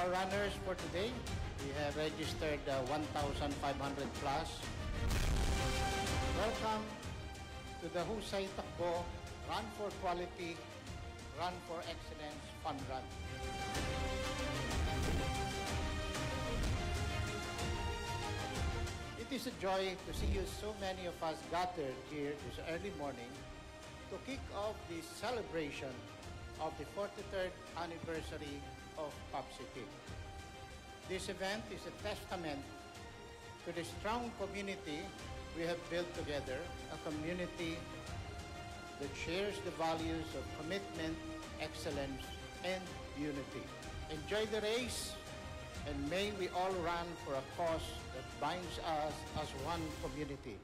our runners for today. We have registered 1,500 plus. Welcome to the Husay Takbo Run for Quality, Run for Excellence Fun Run. It is a joy to see you, so many of us gathered here this early morning to kick off the celebration of the 43rd anniversary of PAPSIPIC. This event is a testament to the strong community we have built together, a community that shares the values of commitment, excellence, and unity. Enjoy the race, and may we all run for a cause that binds us as one community.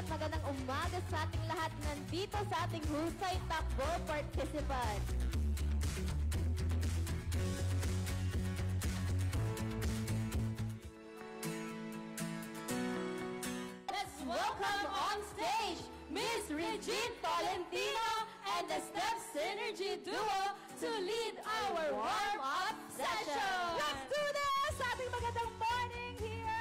Magandang umaga sa ating lahat nandito sa ating Husay Takbo participant. Let's welcome on stage Miss Regine Tolentino and the Step Synergy Duo to lead our warm-up session. Let's do this! Sa ating magandang morning here.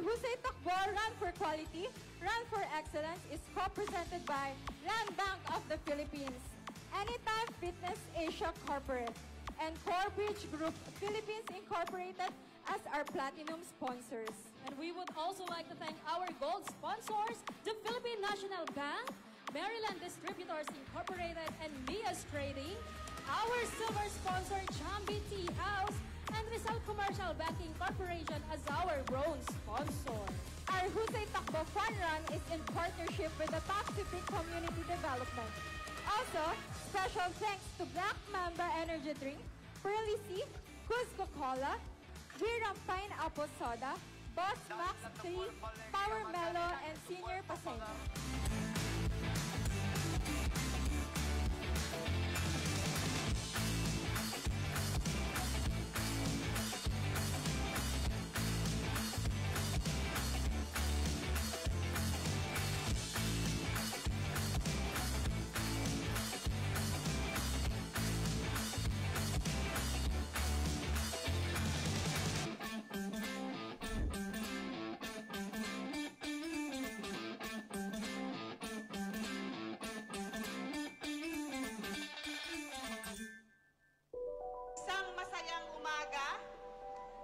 Husay Takbo Run for Quality, Run for Excellence is co-presented by Land Bank of the Philippines, Anytime Fitness Asia Corporate, and Corebridge Group Philippines Incorporated as our platinum sponsors. And we would also like to thank our gold sponsors, the Philippine National Bank, Maryland Distributors Incorporated, and Mias Trading, our silver sponsor, Chambi Tea House, and Rizal Commercial Banking Corporation as our bronze sponsor. Our Husay Takbo Fun Run is in partnership with the PAPSIPIC Community Development. Also, special thanks to Black Mamba Energy Drink, Pearly Sea, Cusco Cola, Giram Pineapple Soda, Boss Max 3, Power Mellow, and Senior Paseno.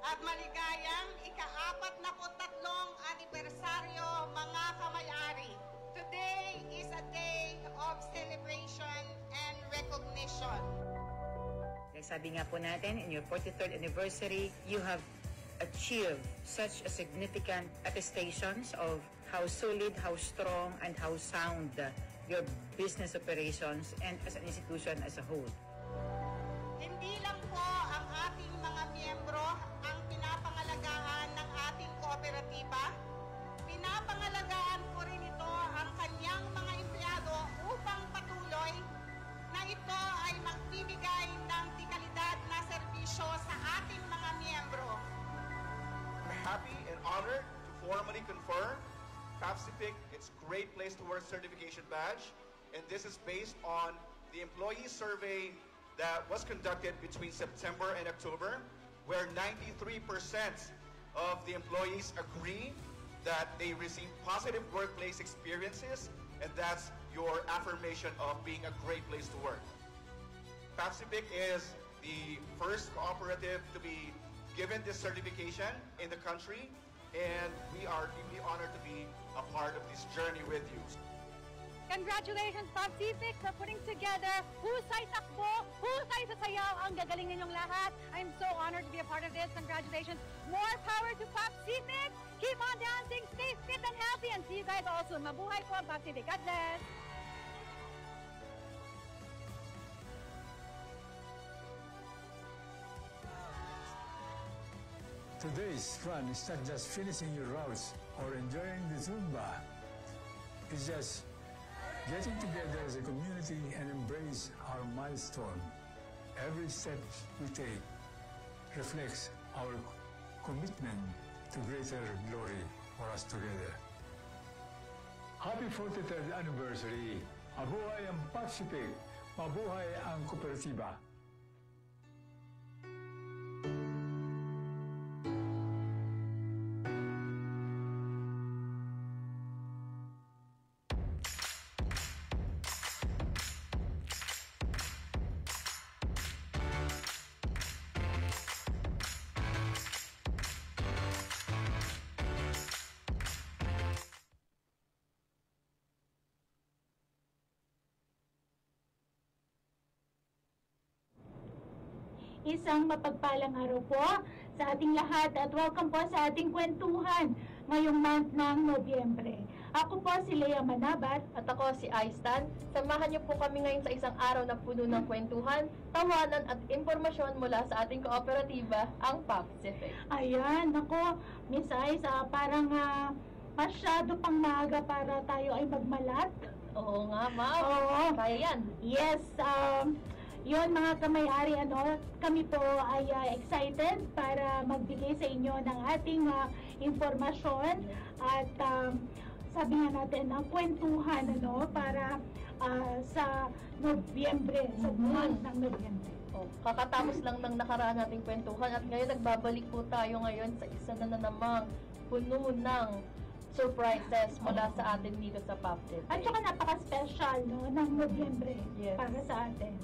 At maligayang ika-43 anibersaryo, mga kamay-ari. Today is a day of celebration and recognition. Sabi nga po natin, in your 43rd anniversary, you have achieved such a significant attestations of how solid, how strong, and how sound your business operations and as an institution as a whole. Hindi lang po ang ating mga miyembro ang pinapangalagaan ng ating kooperatiba, pinapangalagaan po rin ito ang kanyang mga empleyado upang patuloy na ito ay magbibigay ng dekalidad na serbisyo sa ating mga miyembro. I'm happy and honored to formally confirm PAPSIPIC its Great Place to Work certification badge and this is based on the employee survey that was conducted between September and October, where 93% of the employees agree that they receive positive workplace experiences, and that's your affirmation of being a great place to work. PAPSIPIC is the first cooperative to be given this certification in the country, and we are deeply honored to be a part of this journey with you. Congratulations, PAPSIPIC, for putting together Husay Takbo, Husay Sasayaw. Ang gagaling ninyong lahat. I'm so honored to be a part of this. Congratulations. More power to PAPSIPIC. Keep on dancing, stay fit and healthy, and see you guys also. Mabuhay po ang PAPSIPIC. God bless. Today's fun is not just finishing your routes or enjoying the Zumba. It's just getting together as a community and embrace our milestone. Every step we take reflects our commitment to greater glory for us together. Happy 43rd anniversary! Mabuhay ang PAPSIPIC! Mabuhay ang kooperatiba! Isang mapagpalang araw po sa ating lahat at welcome po sa ating kwentuhan ngayong month ng Nobyembre. Ako po si Lea Manabat. At ako si Aistan. Samahan niyo po kami ngayon sa isang araw na puno ng kwentuhan, tawanan at impormasyon mula sa ating kooperatiba, ang PAPSIPIC. Ayan, ako, Miss Ais, parang masyado pang maaga para tayo ay magmalat. Oo nga, ma'am. Oo. Kaya yan. Yes, yun mga kamay-ari, kami po ay excited para magbigay sa inyo ng ating impormasyon at sabi nga natin, kwentuhan para sa Nobyembre, sa buwan ng Nobyembre. Kakatapos lang ng nakaraan nating kwentuhan at ngayon nagbabalik po tayo ngayon sa isa na namang puno ng surprises mula sa atin dito sa PAPSIPIC. At saka napaka-special ng Nobyembre para sa atin.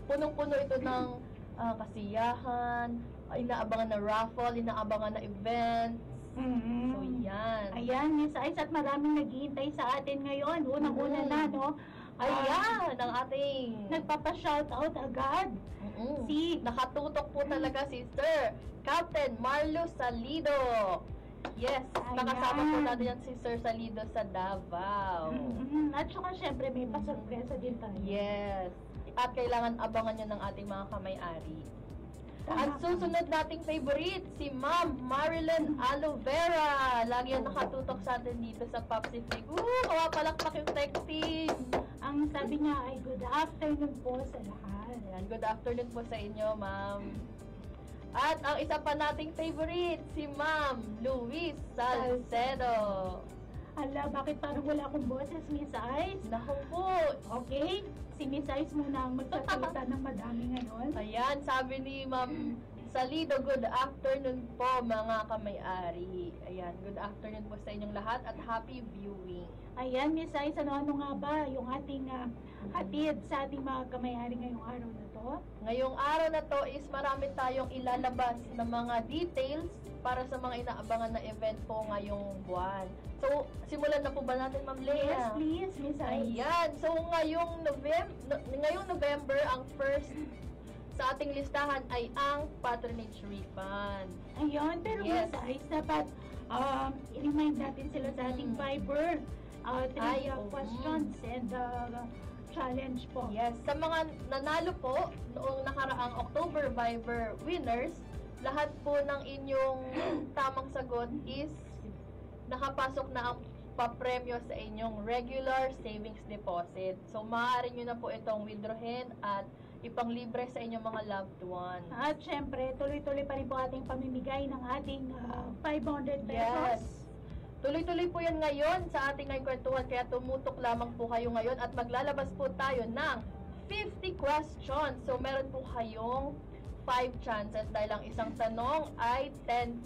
Punong-puno ito ng kasiyahan, inaabangan na raffle, inaabangan na events. So, yan. Ayan, Miss Ais, at maraming naghihintay sa atin ngayon. Unang-una na, Ayan, ang ating nagpapa-shoutout agad. Nakatutok po talaga si Sir Captain Marlo Salido. Yes, nakasama po natin yan si Sir Salido sa Davao. At saka syempre may pasurpresa din tayo. Yes. At kailangan abangan nyo ng ating mga kamay-ari. At susunod nating favorite, si Ma'am Marilyn Alovera. Lagi yan nakatutok sa atin dito sa PAPSIPIC. Kawapalakpak yung texting. Ang sabi niya ay good afternoon po sa lahat. Ayan, good afternoon po sa inyo, Ma'am. At ang isa pa nating favorite, si Ma'am Luis Salcedo. Ala, bakit parang wala akong boses, Miss Ice? Naku po. Okay, si Miss Ice muna ang magsasalita ng madami ngayon. Ayan, sabi ni Ma'am Salido, good afternoon po mga kamay-ari. Ayan, good afternoon po sa inyong lahat at happy viewing. Ayan, Miss Ice, ano nga ba yung ating hatid sa ating mga kamay-ari ngayong araw na to? Ngayong araw na to is marami tayong ilalabas na mga details para sa mga inaabangan na event po ngayong buwan. So, simulan na po ba natin, Ma'am Lea? Yes, please, Miss Ice. Ayan, so ngayong November, ang first sa ating listahan ay ang patronage refund. Ayun, pero yes, Miss Ice, dapat i-remind natin sila sa ating Viber. Trivia questions and challenge po. Yes, sa mga nanalo po noong nakaraang October Viber winners, lahat po ng inyong tamang sagot is nakapasok na ang papremyo sa inyong regular savings deposit. So, maaari nyo na po itong withdrawin at ipanglibre sa inyong mga loved one. At syempre, tuloy-tuloy pa rin po ating pamimigay ng ating 500 pesos. Yes. Tuloy-tuloy po yan ngayon sa ating ngayong kwentuhan, kaya tumutok lamang po kayo ngayon at maglalabas po tayo ng 50 questions. So, meron po kayong 5 chances dahil ang isang tanong ay 10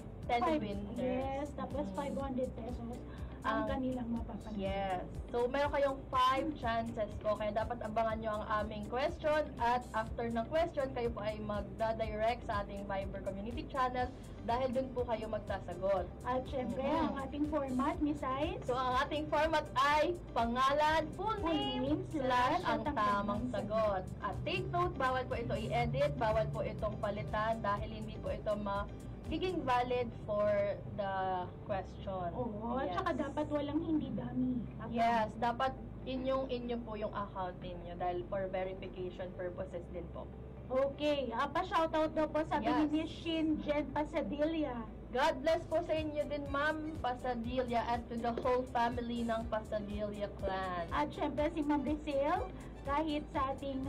winners. Yes, tapos 500 pesos ang kanilang mapapanalo. Yes. So, meron kayong 5 chances po. Kaya dapat abangan nyo ang aming question. At after ng question, kayo po ay magda-direct sa ating Viber community channel dahil dun po kayo magsasagot. At syempre, ang ating format, Miss Ice. So, ang ating format ay pangalan, full name, slash ang tamang sagot. At take note, bawal po ito i-edit, bawal po itong palitan dahil hindi po ito magiging valid for the question. Oo, Yes. at saka dapat walang hindi dami. Yes, dapat inyo po yung account ninyo dahil for verification purposes din po. Okay, pa-shoutout daw po sabi Yes. ni Shin Jen Pasadilla. God bless po sa inyo din, Ma'am Pasadilla, and to the whole family ng Pasadilla clan. At syempre si Ma'am Rizal, kahit sa ating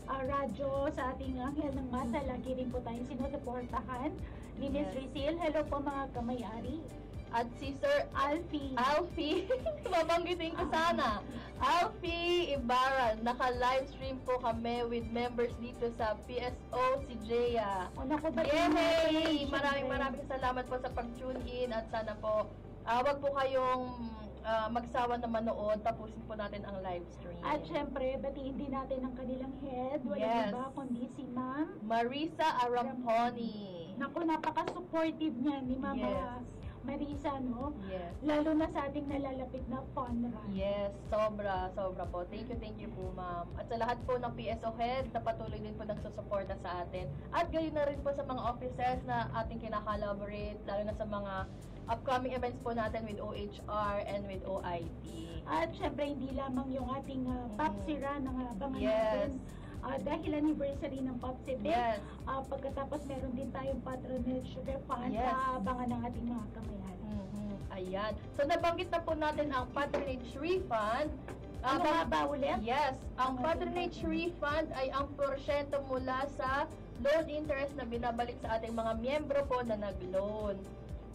radyo, sa ating Anghel ng Masa, lagi rin po tayong sinusuportahan. Ni Miss Rizal, hello po mga kamay-ari. At si Sir Alfie, babanggitin ko sana. Alfie Ibarra, naka-livestream po kami with members dito sa PSO si Jaya. O naku ba? Yay! Maraming salamat po sa pag-tune in at sana po, wag po kayong magsawa na manood, tapusin po natin ang live stream. At syempre, batiin din natin ang kanilang head. Wala Yes. iba kundi si Ma'am Marisa Aramponi. Naku, napaka-supportive niya ni Mama Yes. Marisa, no? Yes. Lalo na sa ating nalalapit na fun run. Yes, sobra po. Thank you po, ma'am. At sa lahat po ng PSO head na patuloy din po nagsusuporta sa atin. At gayon na rin po sa mga officers na ating kinakalaborate, lalo na sa mga upcoming events po natin with OHR and with OIT. At syempre, hindi lamang yung ating Popsi Run ang abangan Yes. natin. Dahil anniversary ng Popsi Day, Yes. pagkatapos meron din tayong patronage refund Yes. sa abangan ng ating mga kamay-ari. Ayan. So, nabanggit na po natin ang patronage refund. Ano nga ba ulit? Yes. Ang patronage refund ay ang porsyento mula sa loan interest na binabalik sa ating mga miyembro po na nag-loan.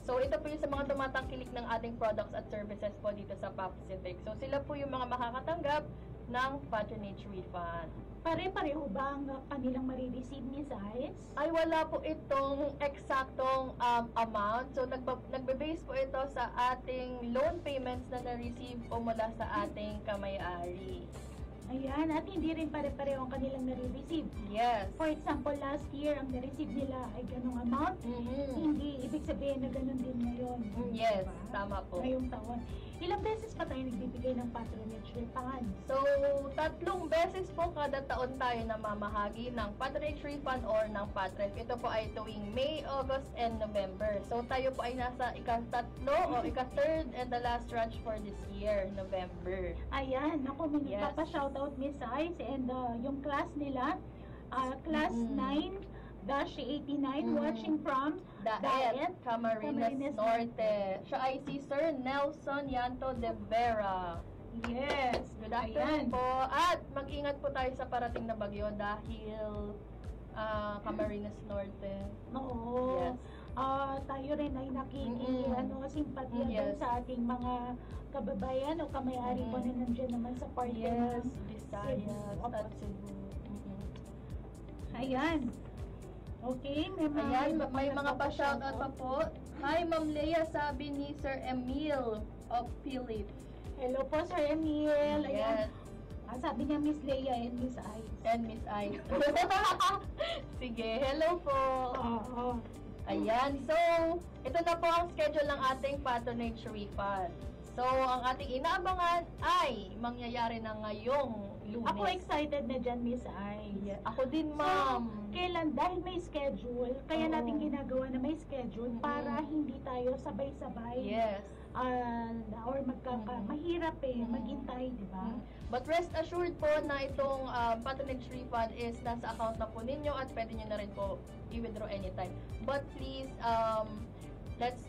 So, ito po yung sa mga tumatangkilik ng ating products at services po dito sa Popsitic. So, sila po yung mga makakatanggap ng patronage refund. Pare-pareho ba ang kanilang marireceive, Miss Ice? Ay, wala po itong eksaktong amount. So, nagbe-base po ito sa ating loan payments na na-receive po mula sa ating kamay-ari. Ayan, at hindi rin pare-pareho ang kanilang nare-receive. Yes. For example, last year, ang na-receive nila ay ganong amount. Hindi ibig sabihin na ganon din ngayon. Yes, Diba? tama po. Ngayong taon. Ilang beses pa tayo nagbibigay ng patronage refund? So, 3 beses po kada taon tayo namamahagi ng patronage refund or ng patref. Ito po ay tuwing May, August, and November. So, tayo po ay nasa ika-3 o ika-3rd and the last tranche for this year, November. Ayan, ako Yes. magpapa-shoutout Miss Ice and yung class nila, class 9-89 watching from Daet, Camarines Norte. Siya ay si Sir Nelson Yanto de Vera. Yes. Good afternoon po. At mag-ingat po tayo sa parating na bagyo dahil Camarines Norte. Oo. Yes. Tayo rin ay simpatya Yes. sa ating mga kababayan o kamay-ari po na nandiyan naman sa part Yes, ng Visayas Cebu. at Cebu. Ayan. Okay, May mga pa-shoutout pa po. Hi, Ma'am Leia, sabi ni Sir Emil of Philip. Hello po, Sir Emil. Ayan. Yes. Sabi niya Miss Leia and Miss Ice. And Miss I. Sige, hello po. Oo. Ayan, so, ito na po ang schedule ng ating patronage refund. So, ang ating inaabangan ay mangyayari na ngayong Lunes. Ako excited na dyan, Miss Ice. Yeah. Ako din, ma'am. So, kailan? Dahil may schedule, kaya natin ginagawa na may schedule para hindi tayo sabay-sabay. Yes. Or mahirap maghintay, di ba? But rest assured po na itong patronage refund is nasa account na po ninyo at pwede nyo na rin po i-withdraw anytime. But please, let's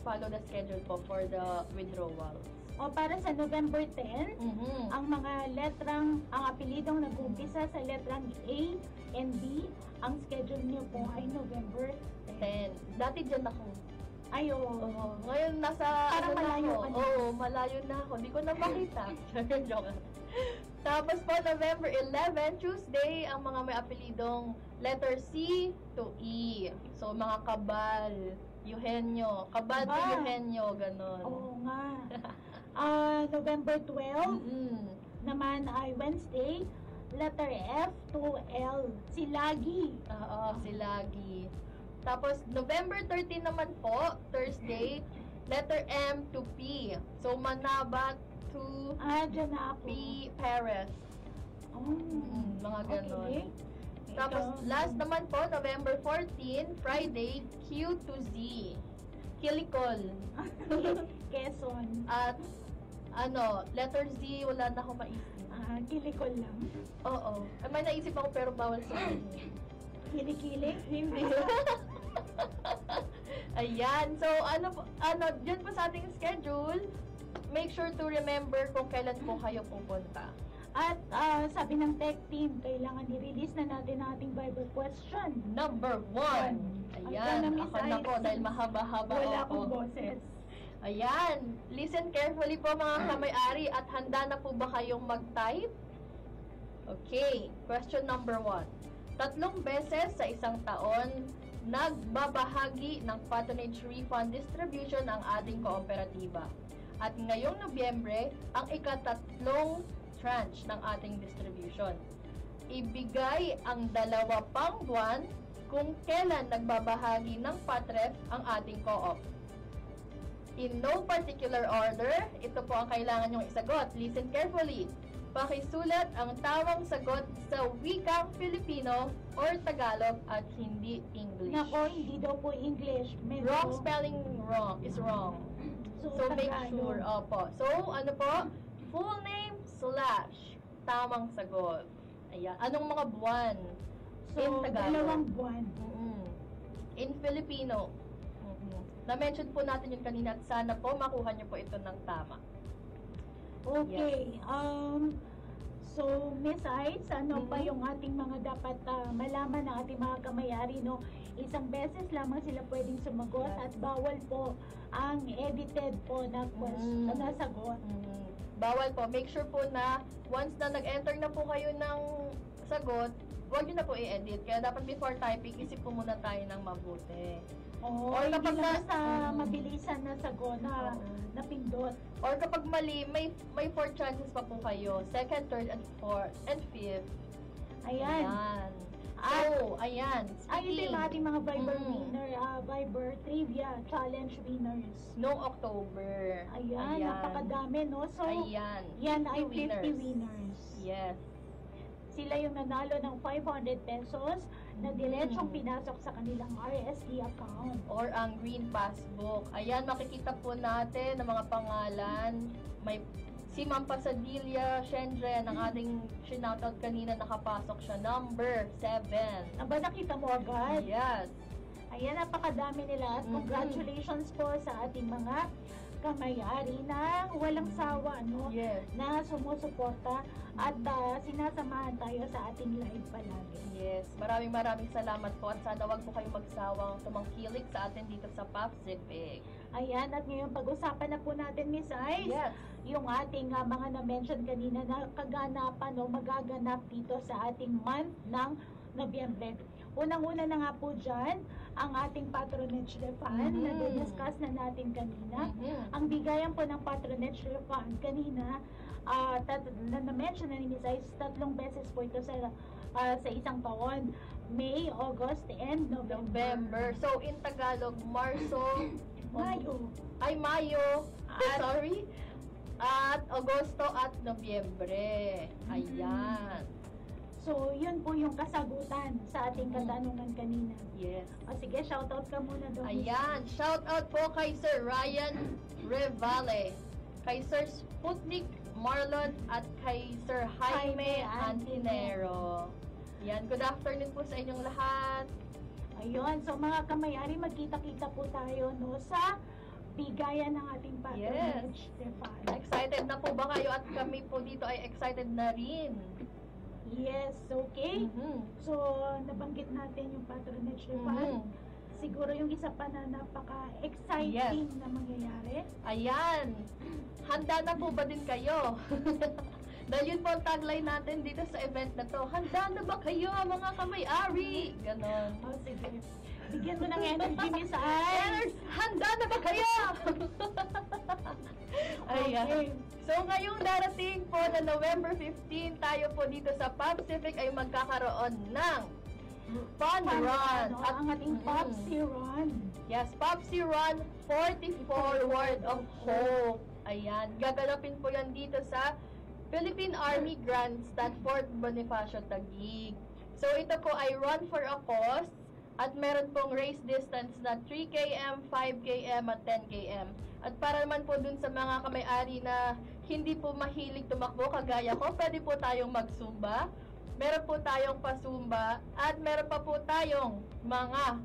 follow the schedule po for the withdrawal. O para sa November 10, ang mga ang apelidong nag-umpisa sa letrang A and B, ang schedule niyo po ay November 10. Dati dyan ako. Ay, oo. Oo. Ngayon, nasa, Parang ano na malayo ako. ka na. Oo, malayo na ako. Hindi ko na makita. Joke. Tapos po, November 11, Tuesday, ang mga may apelidong letter C to E. So, mga Kabal, Eugenio. Kabal to Aba. Eugenio, ganon. Oo nga. November 12 naman ay Wednesday, letter F to L. Si Lagi. Oo, si Lagi. Tapos, November 13 naman po, Thursday, letter M to P. So, Manabat to Dyan na ako. P. Perez. Oh. Mga ganon. Okay. Tapos, Ikaw. last naman po, November 14, Friday, Q to Z. Kilikol. Quezon. At, letter Z, wala na akong maisip. Kilikol lang. Oo. May naisip ako pero bawal sa akin. Kilikili? Hindi. Ayan. So, dyan po sa ating schedule, make sure to remember kung kailan po kayo pupunta. At sabi ng tech team, kailangan i-release na natin ang ating Bible question. Number 1. Ayan. Ako na po dahil mahaba-haba Wala ako. akong boses. Ayan. Listen carefully po mga kamay-ari at handa na po ba kayong mag-type? Okay. Question number 1. 3 beses sa isang taon, nagbabahagi ng patronage refund distribution ang ating kooperatiba. At ngayong Nobyembre, ang ikatatlong tranche ng ating distribution. Ibigay ang 2 pang buwan kung kailan nagbabahagi ng patref ang ating co-op. In no particular order, ito po ang kailangan nyong isagot. Listen carefully. Pakisulat ang tamang sagot sa wikang Filipino or Tagalog at hindi English. Nako, hindi daw po English. Wrong spelling is wrong. So make sure. Opo. So, ano po? Full name / tamang sagot. Ayan. Anong mga buwan? So, In Tagalog. 2 buwan. In Filipino. Na-mention po natin yung kanina at sana po makuha niyo po ito ng tama. Okay. So, Miss Ice, ano pa yung ating mga dapat malaman ng ating mga kamayari, no? Isang beses lamang sila pwedeng sumagot at bawal po ang edited po na na sagot. Bawal po. Make sure po na once na nag-enter na po kayo ng sagot, huwag nyo na po i-edit. Kaya dapat before typing, isip po muna tayo ng mabuti. Or kapag nasa mabilisan na sagot na napindot. Or kapag mali, may 4 chances pa po kayo. Second, third, and fourth, and fifth. Ayan. So, ayan. Ay, ito yung ating mga Viber winner, Viber Trivia Challenge winners. Noong October. Ayan, napakadami, no? So, ayan. Yan ay 50 winners. Yes. Sila yung nanalo ng 500 pesos na diretsong pinasok sa kanilang RSD account. Or ang Green Passbook. Ayan, makikita po natin ang mga pangalan. May si Ma'am Pasadilla Shendren, ang ating sinoutout kanina, nakapasok siya. Number 7. Aba, nakita mo agad? Yes. Ayan, napakadami nila. At congratulations po sa ating mga kamayari na walang sawa, no? Yes. Na sumusuporta at sinasamahan tayo sa ating live palagi. Yes. Maraming salamat po at sana wag po kayong magsawang tumangkilik sa atin dito sa Pacific. Ayan, at ngayon pag-usapan na po natin, Miss Ice, yung ating mga na-mention kanina na kaganapan o magaganap dito sa ating month ng Nobyembre. Unang-una na nga po dyan, ang ating patronage refund na discuss na natin kanina. Ang bigayan po ng patronage refund kanina, na-mention na ni Ms. Ice, 3 beses po ito sa isang taon. May, August, and November. So, in Tagalog, Marso, Mayo. Mayo. Sorry. At Agosto at Nobyembre. Ayan. So, yun po yung kasagutan sa ating katanungan kanina. Yes. O sige, shoutout ka muna doon. Ayan. Shoutout po kay Sir Ryan Revale, kay Sir Sputnik Marlon, at kay Sir Jaime Antinero. Yan. Good afternoon po sa inyong lahat. Ayun. So, mga kamayari, magkita-kita po tayo, no, sa bigayan ng ating patronage refund. Excited na po ba kayo? At kami po dito ay excited na rin. Yes, okay. So, nabanggit natin yung patronage refund. siguro yung isa pa na napaka-exciting na mangyayari. Ayan. Handa na po ba din kayo? Dahil yun po ang tagline natin dito sa event na to. Handa na ba kayo, mga kamay-ari? Ganon. Oh, sige. Bigyan mo ng energy, Miss Anne. Handa na ba kayo? Ayan. Okay. So, ngayong darating po na November 15, tayo po dito sa Pacific ay magkakaroon ng Fun Run. At ang ating Popsi Run. Yes, Popsi Run 44 Word of Hope. Ayan. Gaganapin po yan dito sa Philippine Army Grandstand, Fort Bonifacio, Taguig. So, ito po ay run for a cause at meron pong race distance na 3 km, 5 km at 10 km. At para naman po dun sa mga kamay-ari na hindi po mahilig tumakbo kagaya ko, pwede po tayong magsumba. Meron po tayong pasumba at meron pa po tayong mga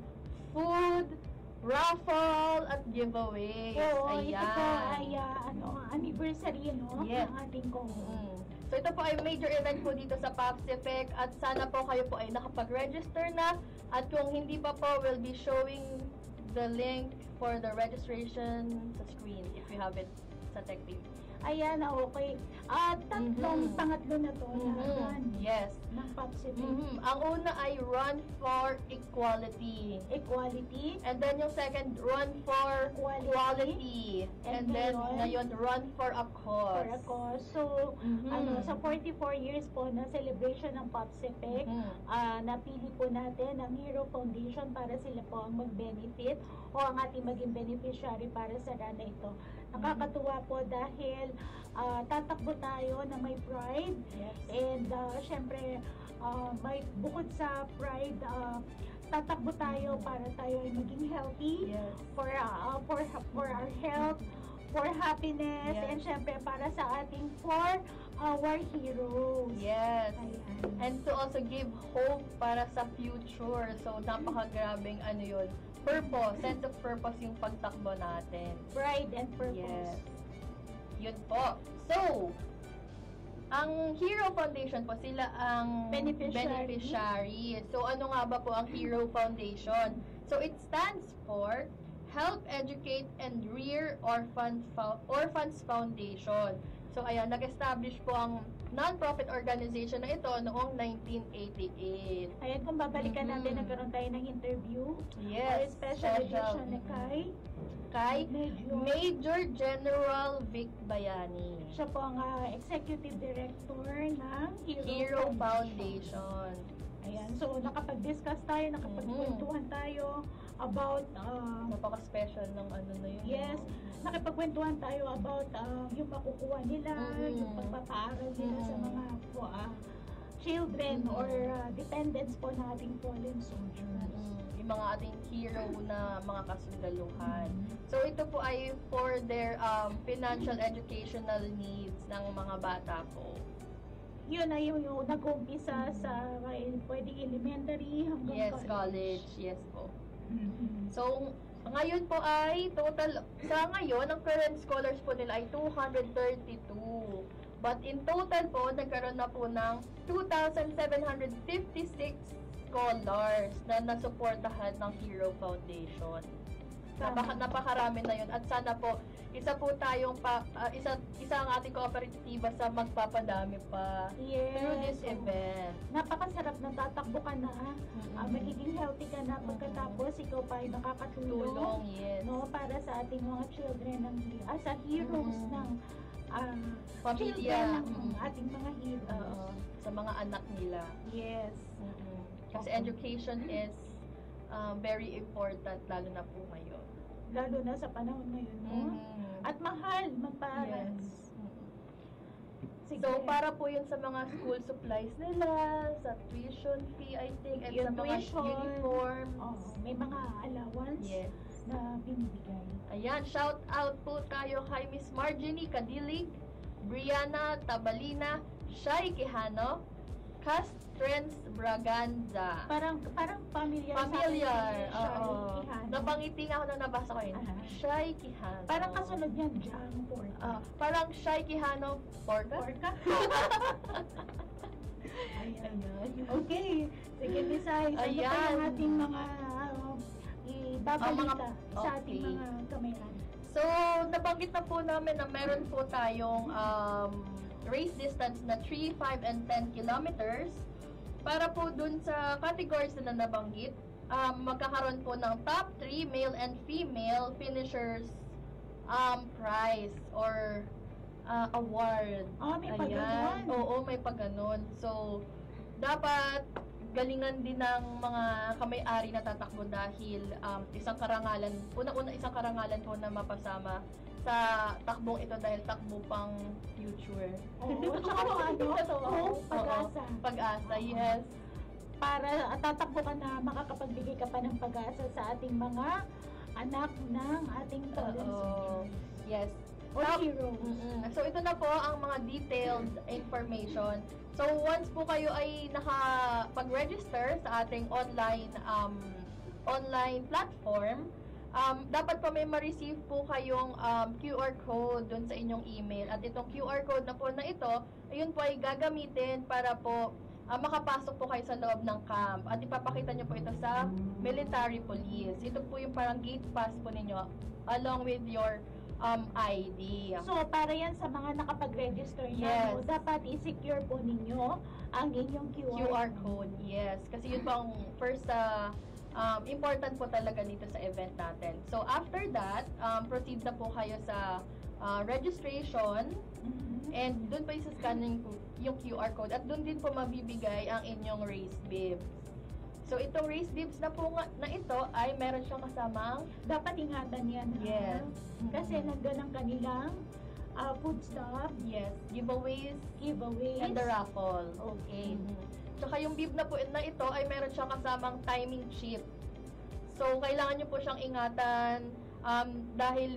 food, raffle at giveaways. Oo, Ayan. ito po ay anniversary, no? Yes. Ng ating So ito po ay major event po dito sa Pacific at sana po kayo po ay nakapag-register na at kung hindi pa po, we'll be showing the link for the registration sa screen if you have it sa Tech TV. Ayan, okay. Pangatlo na to na run Yes. ng Pacific. Ang una ay Run for Equality. Equality. And then yung second, Run for Quality. And then ngayon, Run for a Cause. For a cause. So, sa 44 years po na celebration ng Pacific, napili po natin ang Hero Foundation para sila po ang mag-benefit o ang ating maging beneficiary para sa run na ito. Nakakatuwa po dahil tatakbo tayo na may pride. Yes. And syempre, may bukod sa pride, tatakbo tayo para tayo ay maging healthy. Yes. For our health, for happiness, Yes. and syempre para sa ating for our heroes. Yes. Ayan. And to also give hope para sa future. So, napakagrabing yun. Purpose, sense of purpose yung pagtakbo natin. Pride and purpose. Yes. Yun po. So, ang Hero Foundation po, sila ang beneficiary. So, ano nga ba po ang Hero Foundation? So, it stands for Help, Educate, and Rear Orphans Foundation. So, ayan, nag-establish po ang non-profit organization na ito noong 1988. Ayan, kung babalikan natin, nagkaroon tayo ng interview. Yes, Or special edition ni kay Major General Vic Bayani. Siya po ang Executive Director ng Hero Foundation. Ayan, so nakapag-discuss tayo, nakapagkwentuhan tayo about napaka-special ng na yun. Yes, nakipagkwentuhan tayo about yung makukuha nila, yung pagpapaaral nila sa mga children or dependents po ng ating fallen soldiers. Yung mga ating hero na mga kasundaluhan. So ito po ay for their financial educational needs ng mga bata po. Yun ay yung nag-umpisa sa pwedeng elementary hanggang college. Yes po. So, ngayon po ay total, sa ngayon, ang current scholars po nila ay 232. But in total po, nagkaroon na po ng 2,756 scholars na nasuportahan ng Hero Foundation. Napakarami na yun. At sana po, isa po tayong isa ang ating kooperatiba sa magpapadami pa through this event. Napakasarap na tatakbo ka na, magiging healthy ka na pagkatapos ikaw pa ay nakakatulong. Yes. No, para sa ating mga children sa heroes ng pamilya ng ating mga heroes. Sa mga anak nila. Yes. Kasi education is very important lalo na po ngayon. Lalo na sa panahon ngayon, no? At mahal magpaaral. Yes. So, para po yun sa mga school supplies nila, sa tuition fee, I think, and sa mga uniforms. May mga allowance na binibigay. Ayan, shout out po tayo kay Miss Marjorie Cadilig, Brianna Tabalina, Shai Quijano, Castrens Braganza. Parang familiar. Oo. Napangiti nga ako na nabasa ko yun. Shai Quijano. Parang kasunod niyan, Jang Porca. Parang Shai Quijano Porca? Ayan. Okay. Sige, Bisay. Ano pa yung ating mga magbabalita sa ating okay. mga kamay-ari. So, nabanggit na po namin na meron po tayong race distance na 3, 5, and 10 kilometers. Para po dun sa categories na nabanggit, magkakaroon po ng top 3 male and female finishers prize or award. May pagganon. Oo, may pagganon. So, dapat galingan din ng mga kamay-ari na tatakbo dahil isang karangalan, una-una isang karangalan po na mapasama sa takbong ito dahil takbo pang future. Oo, tsaka pag-asa. Pag-asa, yes. Para tatakbo ka na makakapagbigay ka pa ng pag-asa sa ating mga anak ng ating province. Yes. Or heroes. So, ito na po ang mga detailed information. So, once po kayo ay nakapag-register sa ating online platform, dapat po may ma-receive po kayong QR code dun sa inyong email. At itong QR code na po na ito, ayun po ay gagamitin para po makapasok po kayo sa loob ng camp. At ipapakita nyo po ito sa military police. Ito po yung parang gate pass po ninyo along with your ID. So, para yan sa mga nakapag-register na, dapat i-secure po ninyo ang inyong QR code. Yes, kasi yun po ang first important po talaga dito sa event natin. So, after that, proceed na po kayo sa registration and doon pa isa-scanning po yung QR code at doon din po mabibigay ang inyong race bibs. So, itong race bibs na po na ito ay meron siyang kasamang dapat ingatan yan. Yes. Kasi nandun ang kanilang food stop. Yes. Giveaways. And the raffle. Okay. Tsaka yung bib na po na ito ay meron siyang kasamang timing chip. So, kailangan nyo po siyang ingatan dahil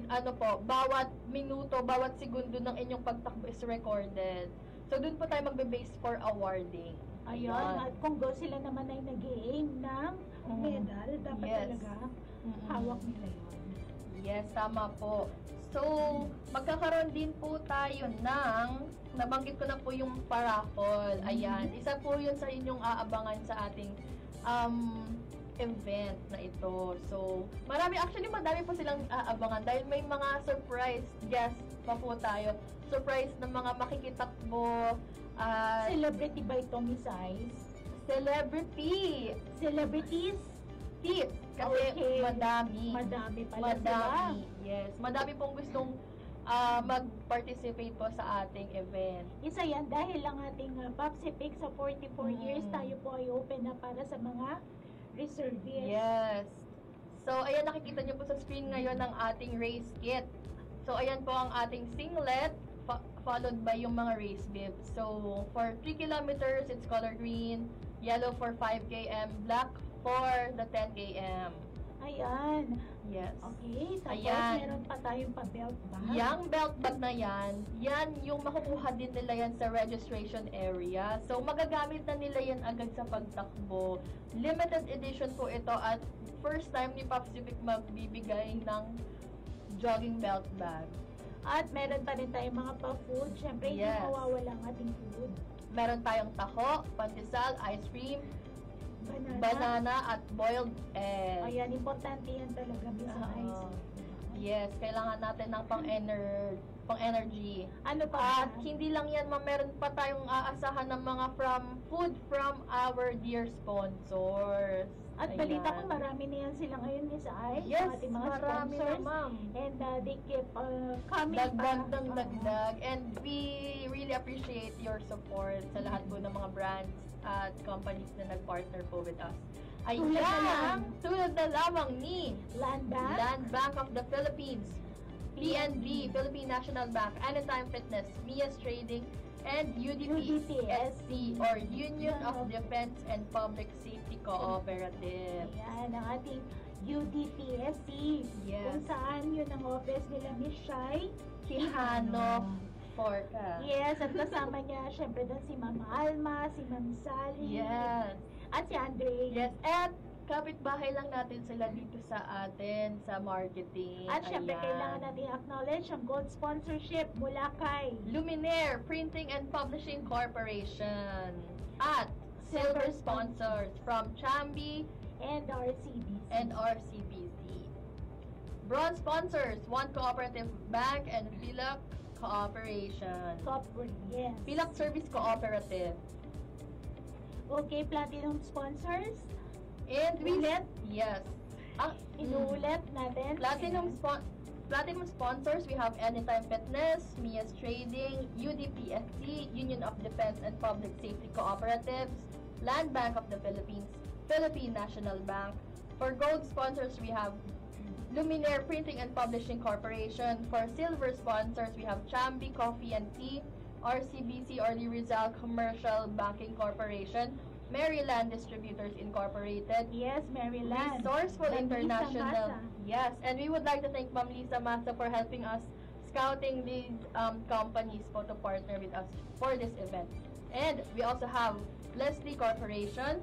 bawat minuto, bawat segundo ng inyong pagtakbo is recorded. So, dun po tayo magbe-base for awarding. Ayun. At kung sila naman ay nag-aim ng medal, dapat talaga hawak nila yun. Yes, tama po. So, magkakaroon din po tayo ng, nabanggit ko na po yung paraffle. Ayan, isa po yun sa inyong aabangan sa ating event na ito. So, madami po silang aabangan dahil may mga surprise guests pa po tayo. Surprise ng mga makikitakbo. Celebrity by Tommy Size. Celebrities. Tips. Kasi madami. Madami pala sila. Yes. Madami pong gustong mag-participate po sa ating event. Isa yan dahil ang ating Papsipic sa 44 years tayo po ay open na para sa mga reservists. Yes. So, ayan, nakikita niyo po sa screen ngayon ang ating race kit. So, ayan po ang ating singlet followed by yung mga race bibs. So, for 3 kilometers, it's color green, yellow for 5 km, black for the 10 km. Ayan. Yes. Okay, tapos meron pa tayong pa-belt bag. Yung belt bag na yan yung makukuha din nila yan sa registration area. So, magagamit na nila yan agad sa pagtakbo. Limited edition po ito at first time ni Papsipic magbibigay ng jogging belt bag. At meron pa rin tayong mga pa-food. Siyempre, hindi mawawala ang ating food. Meron tayong taho, pandesal, ice cream, banana at boiled egg. Ayan, importante yan talaga besides. Yes, kailangan natin ng pang-energy. Ano pa? At hindi lang yan, meron pa tayong aasahan ng mga food from our dear sponsors. At balita ko marami na yan sila ngayon, Miss Ai. Yes, ating mga marami sponsors. na, ma'am. And they keep coming dagdag. And we really appreciate your support sa lahat po ng mga brands at companies na nag-partner po with us. Ayan, tulad na lamang ni Land Bank of the Philippines, PNB, Philippine National Bank, Anytime Fitness, Mia's Trading, and UDPSC or Union of Defense and Public Safety Cooperative. Ayan, ang ating UDPSC. Yes. Kung saan yun ang office nila ni Shai Quijano Forca. Yes, at kasama niya syempre doon si Ma'am Alma, si Ma'am Sally. Yes. At si Andre. Yes, at kapitbahay lang natin sila dito sa atin, sa marketing. At syempre, kailangan natin acknowledge ang gold sponsorship mula kay Luminaire Printing and Publishing Corporation. At silver sponsors from Chambi and RCBC. and RCBC. Bronze sponsors, One Cooperative Bank and PhilAc Cooperation. Yes. PhilAc Service Cooperative. Okay, platinum sponsors. And we Ulit? yes. Inuulit natin. Platinum sponsors, we have Anytime Fitness, Mia's Trading, UDPSC, Union of Defense and Public Safety Cooperatives, Land Bank of the Philippines, Philippine National Bank. For gold sponsors, we have Luminaire Printing and Publishing Corporation. For silver sponsors, we have Chambi Coffee and Tea, RCBC Orly Rizal Commercial Banking Corporation, Maryland Distributors Incorporated. Yes, Maryland. Resourceful Ma'am Lisa International. Masa. Yes, and we would like to thank Ma'am Lisa Masa for helping us scouting these companies po to partner with us for this event. And we also have Leslie Corporation,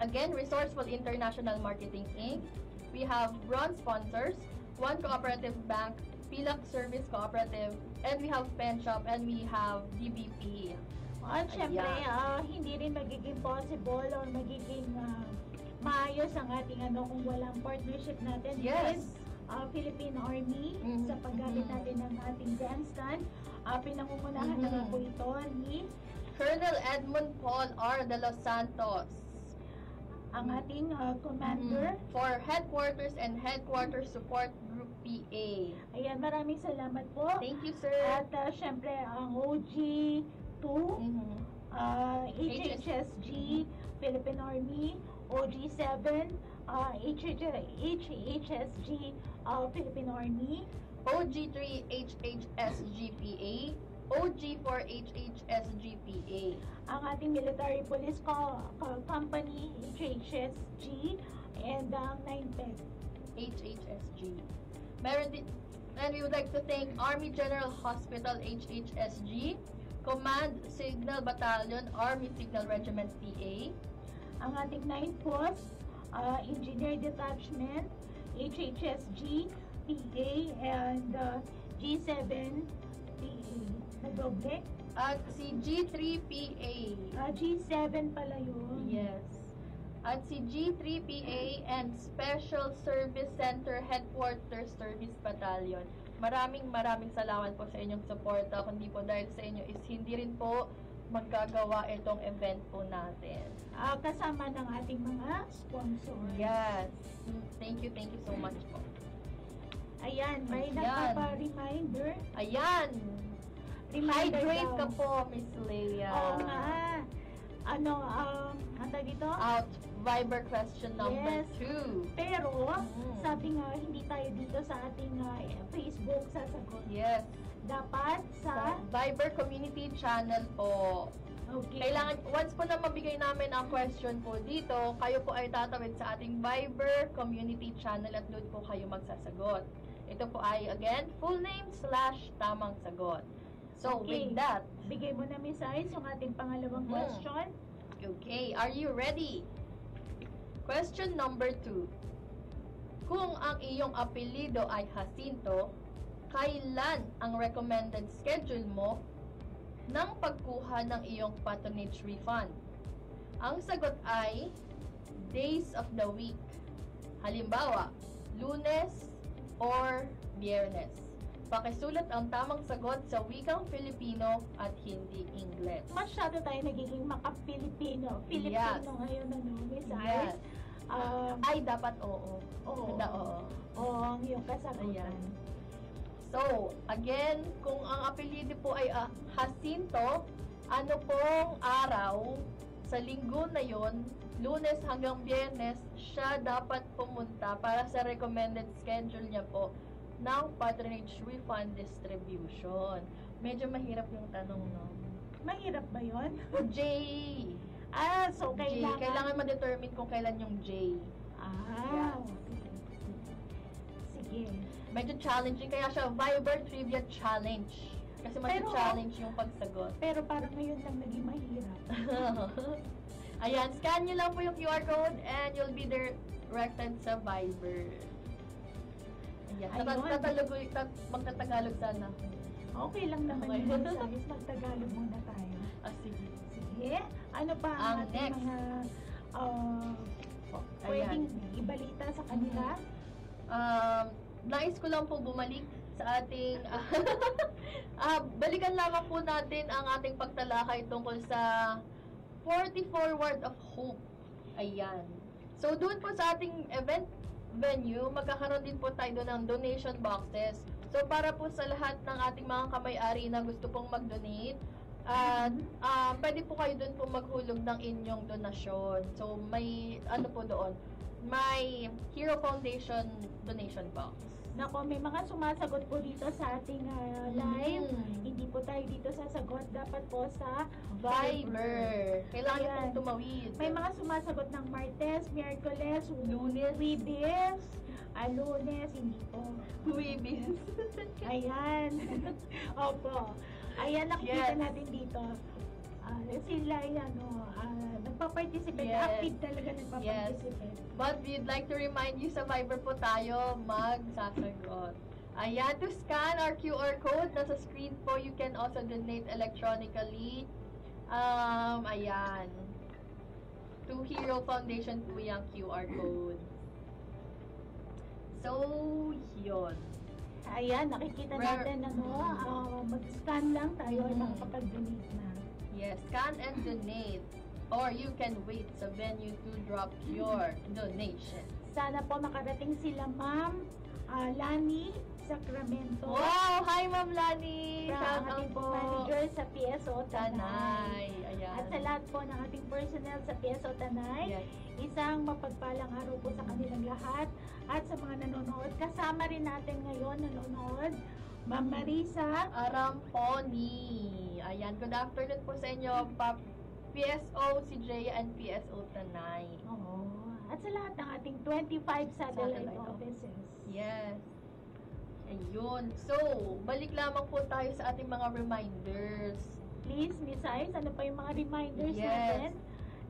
again, Resourceful International Marketing Inc. We have bronze sponsors, One Cooperative Bank, PhilAc Service Cooperative, and we have Pen Shop, and we have DBP. At syempre, hindi rin magiging possible or magiging maayos ang ating kung walang partnership natin Yes. with Philippine Army sa paggamit natin ng ating grandstand. Pinangungunahan na nga po ito ni Colonel Edmund Paul R. de los Santos, ang ating commander. for Headquarters and Headquarters Support Group PA. Ayan, maraming salamat po. Thank you, sir. At syempre, ang OG2, HHSG, Philippine Army, OG7, HHSG, Philippine Army, OG3 HHSGPA, OG4 HHSGPA. ang ating military police company, HHSG, and ang 9PEG. HHSG. And we would like to thank Army General Hospital HHSG, Command Signal Battalion, Army Signal Regiment PA. Ang ating 9 Post, Engineer Detachment, HHSG, PA, and G7 PA. Nadoble? At si G3PA. G7 pala yun. Yes. At si G3PA and Special Service Center Headquarters Service Battalion. Maraming salamat po sa inyong suporta. Kundi po dahil sa inyo is hindi rin po magagawa itong event po natin. Kasama ng ating mga sponsors. Yes. Thank you so much po. Ayan, may nagpapa-reminder. Ayan. Hydrate ka po, Miss Leia. Oo nga. Ang dito? Out Viber question number 2. Pero, sabi nga, hindi tayo dito sa ating Facebook sasagot. Yes. Dapat sa Viber Community Channel po. Okay. Kailangan, once po na mabigay namin ang question po dito, kayo po ay tatawid sa ating Viber Community Channel at doon po kayo magsasagot. Ito po ay, again, full name / tamang sagot. So, with that, bigay mo na, Miss Ice, yung ating pangalawang question. Okay, are you ready? Question number 2. Kung ang iyong apelido ay Jacinto, kailan ang recommended schedule mo ng pagkuha ng iyong patronage refund? Ang sagot ay days of the week. Halimbawa, Lunes or Biyernes. Pakisulat ang tamang sagot sa wikang Filipino at hindi English. Masyado tayo nagiging maka-Filipino. Filipino ngayon, Miss Ice. Ay, dapat oo. Oo. Oo, ang iyong kasagutan. So, again, kung ang apelido po ay Jacinto, ano pong araw sa linggo na yon, Lunes hanggang Biyernes, siya dapat pumunta para sa recommended schedule niya po ng patronage refund distribution. Medyo mahirap yung tanong, no? Mahirap ba yon? J. So kailangan... Kailangan ma-determine kung kailan yung J. Yeah. Sige. Medyo challenging, kaya siya Viber Trivia Challenge. Kasi challenge yung pagsagot. Pero parang ngayon lang naging mahirap. Ayan, scan nyo lang po yung QR code and you'll be directed sa Viber. Ayan, magtatagalog sana. Okay lang naman yun, Miss Ice. Magtagalog muna tayo. Sige. Sige. Sige, ano pa ang Ang ating next. mga pwedeng ibalita sa kanila? Nais ko lang po bumalik sa ating balikan lamang po natin ang ating pagtalakay tungkol sa 44 Word of Hope. Ayan. So, doon po sa ating event venue, magkakaroon din po tayo doon ng donation boxes. So, para po sa lahat ng ating mga kamay-ari na gusto pong mag-donate, pwede po kayo doon po maghulog ng inyong donasyon. So, may, ano po doon, may Hero Foundation donation box. Nako, may mga sumasagot po dito sa ating live. Hindi po tayo dito sasagot. Dapat po sa Viber. Kailangan Ayan. pong tumawid. May mga sumasagot ng Martes, Miyerkules, Lunes, Wibis, Lunes, hindi po. Wibis. Ayan. Opo. Ayan, nakikita Yes. natin dito. Sila yan, nagpa-participate. Yes. Active talaga nagpa-participate. But we'd like to remind you sa Viber po tayo magsasagot. Ayan, to scan our QR code, nasa screen po, you can also donate electronically. Ayan. To Hero Foundation po yung QR code. So, yun. Ayan, nakikita natin, mag-scan lang tayo ay makakapag-donate na. Yes, scan and donate. Or you can wait sa venue to drop your donation. Sana po makarating sila, Ma'am Lani Sacramento. Wow! Hi, Ma'am Lani! From Shout out ating po! manager sa PSO Tanay. Tanay. Ayan. At sa lahat po ng ating personnel sa PSO Tanay, Yes. isang mapagpalang araw po sa kanilang lahat. At sa mga nanonood, kasama rin natin ngayon nanonood, Ma'am Marisa Aramponi. Ayan, good afternoon po sa inyo, PSO CJ and PSO Tanay. Oo. At sa lahat ng ating 25 satellite offices. Yes. Ayun. So, balik lamang po tayo sa ating mga reminders. Please, Miss Ice, ano pa yung mga reminders Yes. natin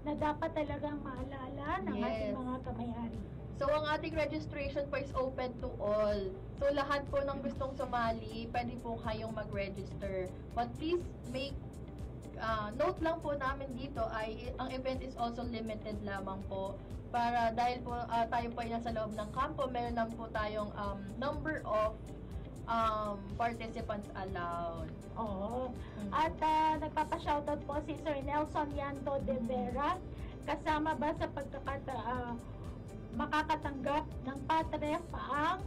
na dapat talagang maalala ng Yes. ating mga kamay-ari? So, ang ating registration po is open to all. So, lahat po ng gustong sumali, pwede po kayong mag-register. But please make note lang po namin dito ay ang event is also limited lamang po. Para dahil po tayo po ay nasa loob ng kampo, meron lang po tayong number of participants allowed. Oo. At nagpapa-shoutout po si Sir Nelson Yanto de Vera. Kasama ba sa makakatanggap ng PATREF ang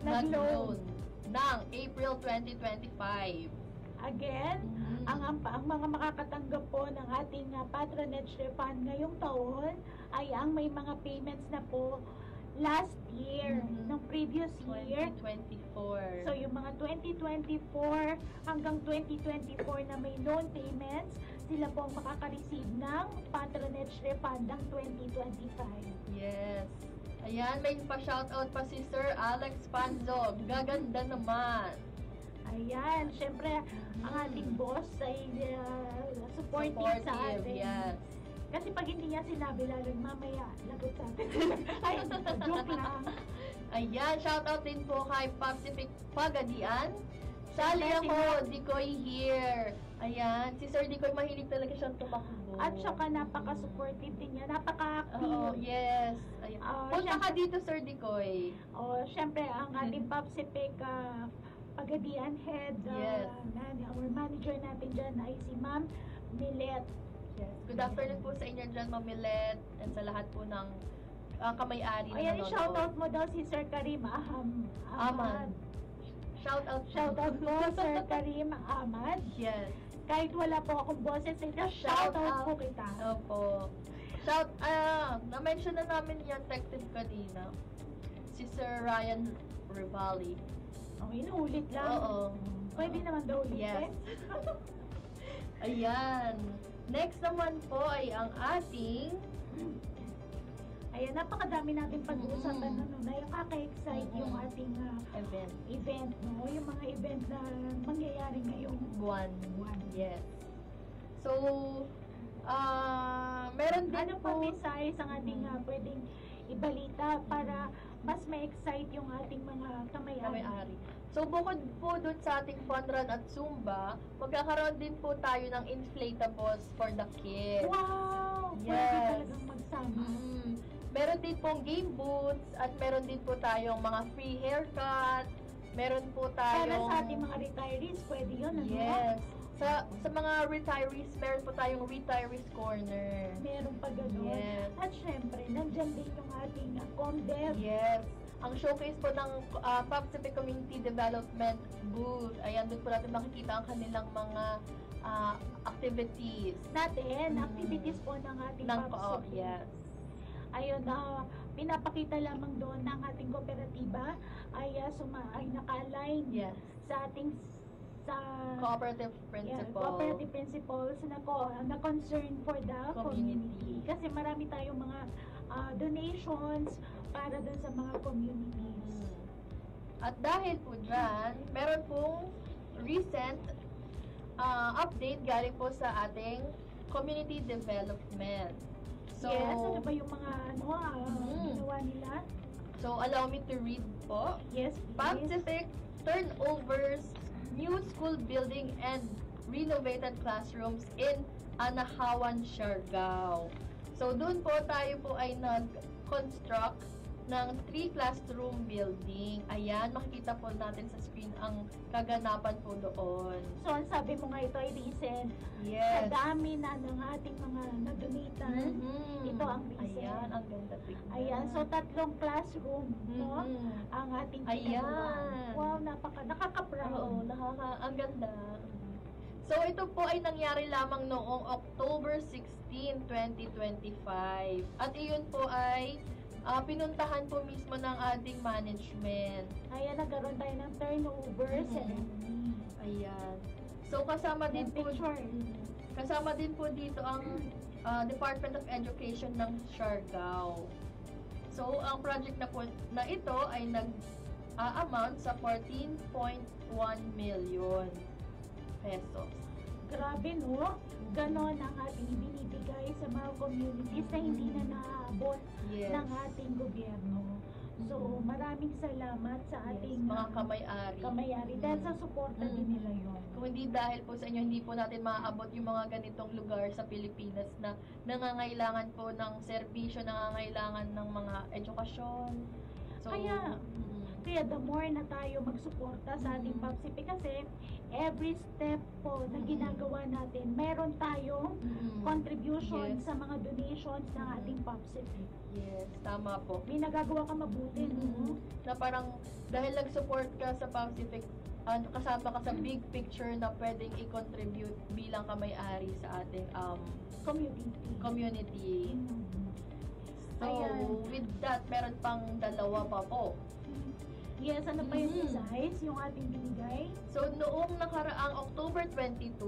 nag-loan? ng April 2025. Again, ang mga makakatanggap po ng ating patronage refund ngayong taon ay ang may mga payments na po last year, ng previous year. 2024. So, yung mga 2024 hanggang 2024 na may loan payments, sila po ang makaka-receive ng patronage refund ng 2025. Yes. Ayan, may pa-shoutout pa si Sir Alex Panzog. Gaganda naman. Ayan, syempre, ang ating boss ay supportive sa atin. Yes. Kasi pag hindi niya sinabi, lalong mamaya, lagot sa atin. Ay, joke lang. Ayan, shoutout din po kay Pacific Pagadian. Sali ako, Dikoy here. Ayan, si Sir Dikoy mahilig talaga siyang tumakbo. At saka napaka-supportive din niya, napaka-active. Oo, yes. Ayan. Punta ka dito, Sir Dikoy. Syempre, ang ating Pacific Pagadian head, Yes. our manager natin dyan ay si Ma'am Milet. Yes. Good afternoon po sa inyo dyan, Ma'am Milet, and sa lahat po ng kamay-ari na Ayan, nanonood. shoutout mo daw si Sir Karim Ahmad. Shoutout po, Sir Karim Ahmad. Yes. Kahit wala po akong boses, shoutout po kita. Opo. Na-mention na namin yan, texted kanina. Si Sir Ryan Rivali. Inuulit lang. Oo. Pwede naman daw ulitin. Yes. Ayan. Next naman po ay ang ating Ayan, napakadami natin pag-uusapan na nakaka-excite yung ating event, no? Yung mga event na mangyayari ngayong buwan. Yes. So, Meron din Ano pa po, mensahe sa ating pwedeng ibalita para mas ma-excite yung ating mga kamay-ari? may-ari. So, bukod po dun sa ating fun run at Zumba, magkakaroon din po tayo ng inflatables for the kids. Wow! Pwede Yes. talagang magsama. Meron din pong game booths at meron din po tayong mga free haircut. Meron po tayong... Para sa ating mga retirees, pwede yun, ano? Yes. Sa mga retirees, meron po tayong retirees corner. Meron pa gano'n. Yes. At syempre, nandyan din yung ating ComDev. Yes. Ang showcase po ng Pacific Community Development booth. Ayan, doon po natin makikita ang kanilang mga activities. Activities po ng ating PAPSIP. Yes. Ayun, pinapakita lamang doon ng ating kooperatiba ay naka-align Yes. sa ating Cooperative principle. cooperative principles na concern for the community. Kasi marami tayong mga donations para doon sa mga communities. At dahil po dyan, meron pong recent update galing po sa ating community development. So, yes, ano ba yung mga ginawa nila? So, allow me to read po. Yes, please. Pacific turnovers, new school building and renovated classrooms in Anahawan, Siargao. So, doon po tayo po ay nag-construct ng 3 classroom building. Ayan, makikita po natin sa screen ang kaganapan po doon. So, ang sabi mo nga ito ay recent. Yes. Sa dami na ng ating mga na-donatan, ito ang recent. Ayan, ang ganda tignan. Ayan, so 3 classroom, no? Ang ating Ayan. Wow, nakaka-proud. Oo, ang ganda. So, ito po ay nangyari lamang noong October 16, 2025. At iyon po ay pinuntahan po mismo ng ating management. Ayan, nagkaroon tayo ng turnover ceremony. Ayan. So, kasama din po dito ang Department of Education ng Siargao. So, ang project na ito ay nag-amount sa 14.1 million pesos. Grabe, no? Ganon ang ating ibinibigay sa mga communities na hindi na naaabot ng ating gobyerno. So, maraming salamat sa ating mga kamay-ari. Dahil sa suporta din nila yun. Kung hindi dahil po sa inyo, hindi po natin maaabot yung mga ganitong lugar sa Pilipinas na nangangailangan po ng serbisyo, nangangailangan ng mga edukasyon. So, Kaya the more na tayo magsuporta sa ating PAPSIP, kasi every step po na ginagawa natin, meron tayong contribution sa mga donations ng ating PAPSIP. Yes, tama po. May nagagawa ka mabuti, no? Na parang dahil nag-support ka sa Pacific, kasama ka sa big picture na pwedeng i-contribute bilang kamay-ari sa ating community. So, with that, meron pang 2 pa po. Yes, ano pa yung size yung ating binigay? So, noong nakaraang October 22,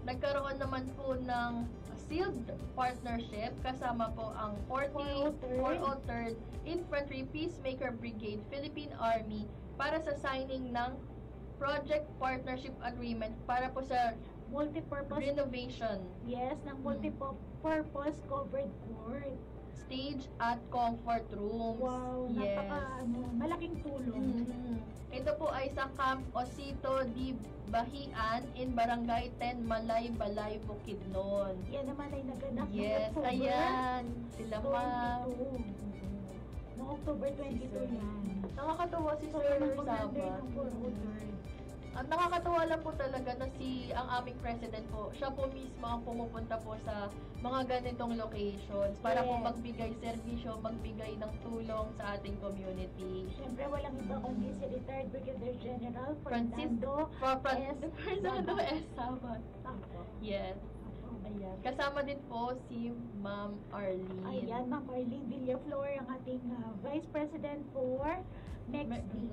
nagkaroon naman po ng sealed partnership kasama po ang 403rd Infantry Peacemaker Brigade Philippine Army para sa signing ng Project Partnership Agreement para po sa multipurpose renovation. Yes, ng multipurpose covered court. Stage at comfort rooms. Wow, yes. Malaking tulong. Ito po ay sa Camp Osito di Bahian in Barangay 10, Malay, Balay, Bukidnon. Yan naman ay naganap yes, October ayan. Sila 22. Noong October 22 yan. Nakakatawa si Sir Sabat. At nakakatawa lang po talaga na ang aming president po, siya po mismo ang pumupunta po sa mga ganitong locations para po magbigay serbisyo, magbigay ng tulong sa ating community. Siyempre, walang iba kundi si retired Brigadier General Fernando S. Sabat. Yes. Ayan. Kasama din po si Ma'am Arlene. Ayan, Ma'am Arlene Villaflor, ang ating Vice President for MEXD.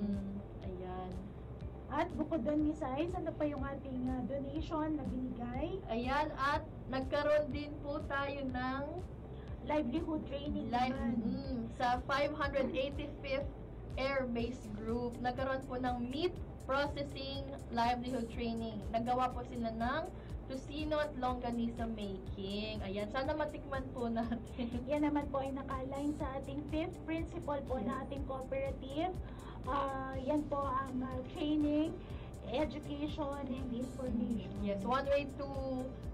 Ayan. At bukod doon, Miss Ice, ano pa yung ating donation na binigay? Ayan, at nagkaroon din po tayo ng livelihood training sa 585th Air Base Group. Nagkaroon po ng meat processing livelihood training. Nagawa po sila ng Tocino at longganisa making. Ayan, sana matikman po natin. Yan naman po ay nakalign sa ating 5th principle po na ating cooperative. Yan po ang training, education, and information. Yes, one way to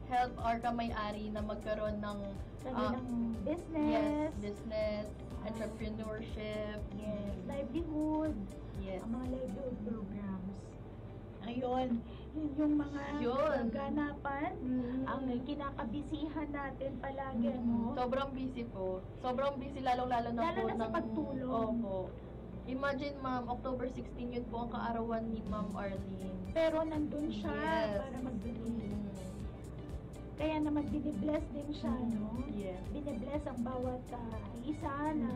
help our kamay-ari na magkaroon ng Ng business. yes, business, entrepreneurship. Yes, livelihood. Yes. Ang mga livelihood programs. Ayun, yun yung mga Yun. ganapan, ang kinakabisihan natin palagi, ano? Sobrang busy po. Sobrang busy, lalong-lalo na Lalo po na sa pagtulong. Opo. Imagine, ma'am, October 16, yun po ang kaarawan ni Ma'am Arlene. Pero nandun siya Yes. para magbigay. Kaya naman binibless din siya, no? Yes. Binibless ang bawat isa na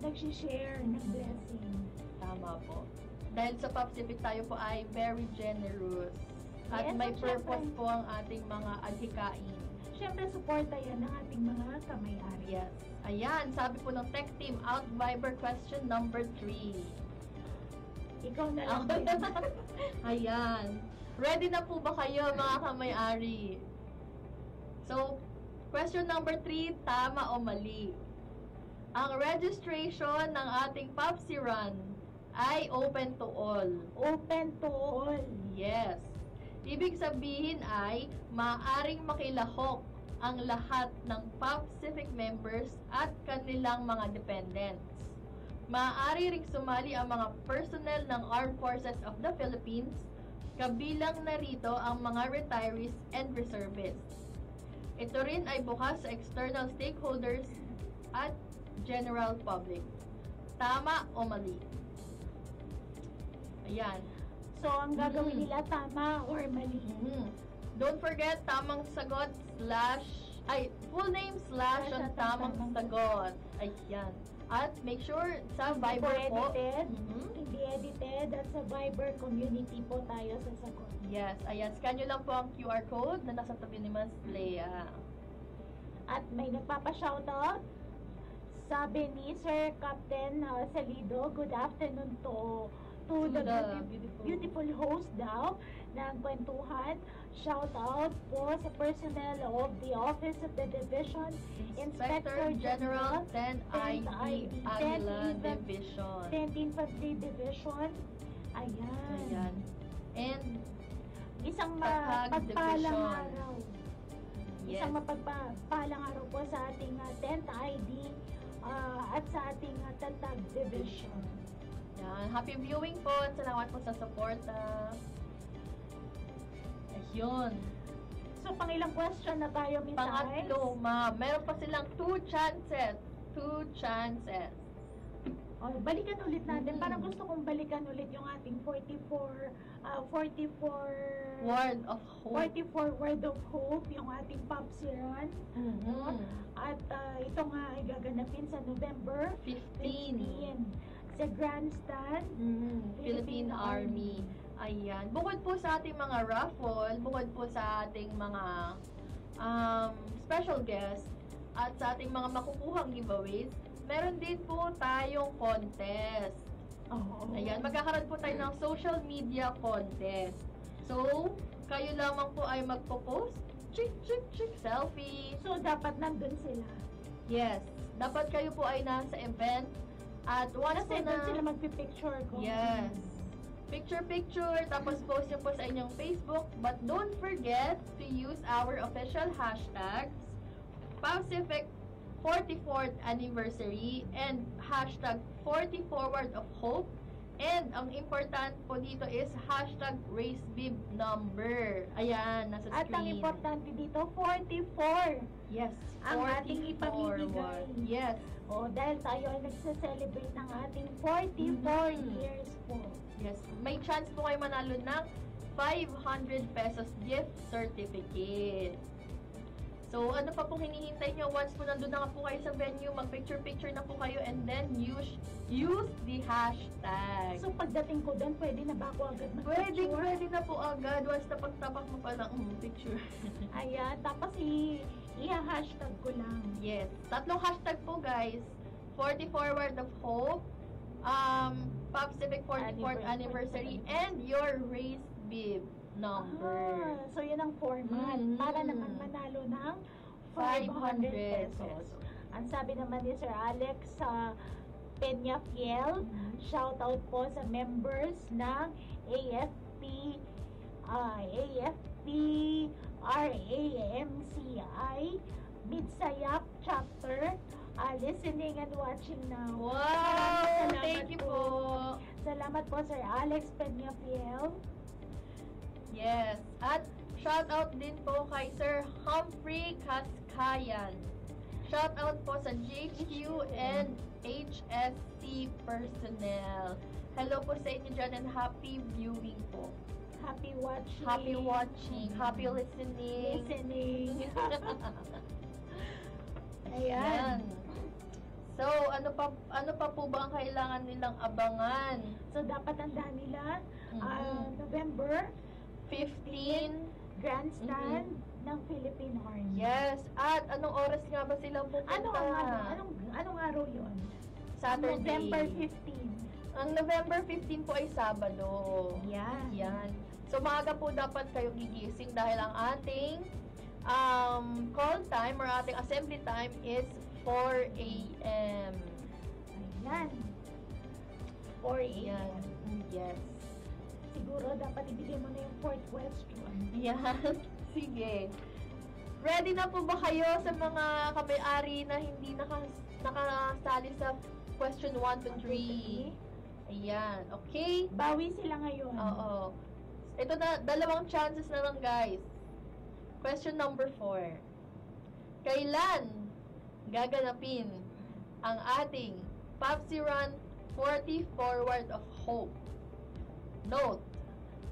nagsishare ng blessing. Tama po. Dahil sa Pacific tayo po ay very generous. At Yes, may at purpose syempre- po ang ating mga adhikain. Siyempre, suporta yan ng ating mga kamay-ari. Yes. Ayan, sabi po ng tech team, out Viber question number 3. Ikaw na lang. Ayan. Ready na po ba kayo mga kamay-ari? So, question number 3, tama o mali? Ang registration ng ating Popsi Run ay open to all. Open to all. Yes. Ibig sabihin ay maaaring makilahok ang lahat ng Pacific members at kanilang mga dependents. Maaari ring sumali ang mga personnel ng Armed Forces of the Philippines, kabilang na rito ang mga retirees and reservists. Ito rin ay bukas sa external stakeholders at general public. Tama o mali? Ayan. So, ang gagawin nila, tama or mali? Don't forget, tamang sagot full name slash ang tamang sagot. Ayan. At make sure sa Viber po. Edited. Hindi edited. At sa Viber community po tayo sa sagot. Yes, ayan. Scan nyo lang po ang QR code na nasa tabi ni Mas Lea. At may nagpapa-shoutout. Sabi ni Sir Captain Salido, good afternoon to the beautiful host daw ng kwentuhan. Shoutout po sa personnel of the Office of the Division Inspector General 10 ID Aguila 10th Division. 10th Infantry Division. Ayan. Ayan. And Isang Tatag mapagpalang Division. araw. Yes. Isang mapagpalang araw po sa ating 10th ID at sa ating Tatag Division. Yan. Happy viewing po. Salamat po sa support. Ayun. So, pangilang question na tayo, Miss Pangatlo, ma'am. Meron pa silang 2 chances. 2 chances. Balikan ulit natin. Parang gusto kong balikan ulit yung ating 44 Word of hope. 44 Word of Hope, yung ating Popsi Run. No? At ito nga ay gaganapin sa November 15 sa Grandstand, Philippine Army. Ayan. Bukod po sa ating mga raffle, bukod po sa ating mga special guests, at sa ating mga makukuhang giveaways, meron din po tayong contest. Ayan, magkakaroon po tayo ng social media contest. So, kayo lamang po ay magpo-post, chick, selfie. So, dapat nandun sila. Yes, dapat kayo po ay nasa event. At once Kasi po doon na... sila magpipicture ko. Yes. Picture, tapos post nyo po sa inyong Facebook. But don't forget to use our official hashtags, Pacific 44th Anniversary and hashtag 44 Word of Hope. And ang important po dito is hashtag RaceBibNumber. Ayan, nasa screen. At ang importante dito, 44. Yes, Ang ating 44 ipamimigay. word. Yes. Dahil tayo ay nagsa-celebrate ng ating 44 years po. Yes. May chance po kayo manalo ng 500 pesos gift certificate. So, ano pa pong hinihintay nyo? Once po nandun na nga po kayo sa venue, mag-picture na po kayo and then use the hashtag. So, pagdating ko doon, pwede na ba ako agad mag-picture? Pwede na po agad. Once na pagtapak mo pa lang, picture. Ayan, tapos i-hashtag ko lang. Yes. 3 hashtag po, guys. 44 Word of Hope, Pacific 44th Anniversary, and your race bib. number. So yun ang format. Para naman manalo ng 500 pesos. Ang sabi naman ni Sir Alex sa Peñafiel, shout out po sa members ng AFP, RAMCI, Midsayap Chapter, listening and watching now. Wow! Salamat Thank you po. Salamat po, Sir Alex Peñafiel. Yes. At shout out din po kay Sir Humphrey Kaskayan. Shout out po sa GHQ and HSC personnel. Hello po sa inyo dyan and happy viewing po. Happy watching. Happy watching. Happy listening. Ayan. So, ano pa po ba ang kailangan nilang abangan? So, dapat tandaan nila, November 15 Grandstand ng Philippine Army. Yes. At anong oras nga ba sila pupunta? Anong araw yun? Saturday. November 15. Ang November 15 po ay Sabado. Yan. So, maaga po dapat kayong gigising dahil ang ating call time or ating assembly time is 4 a.m. Ayan. 4 a.m. Yes. Siguro dapat ibigay mo na yung fourth question. Yan. Sige. Ready na po ba kayo sa mga kamay-ari na hindi nakasali sa question 1 to 3? Ayan. Okay? Bawi sila ngayon. Oo. Ito na, dalawang chances na lang, guys. Question number 4. Kailan gaganapin ang ating Papsi Run 40 Forward of Hope? Note,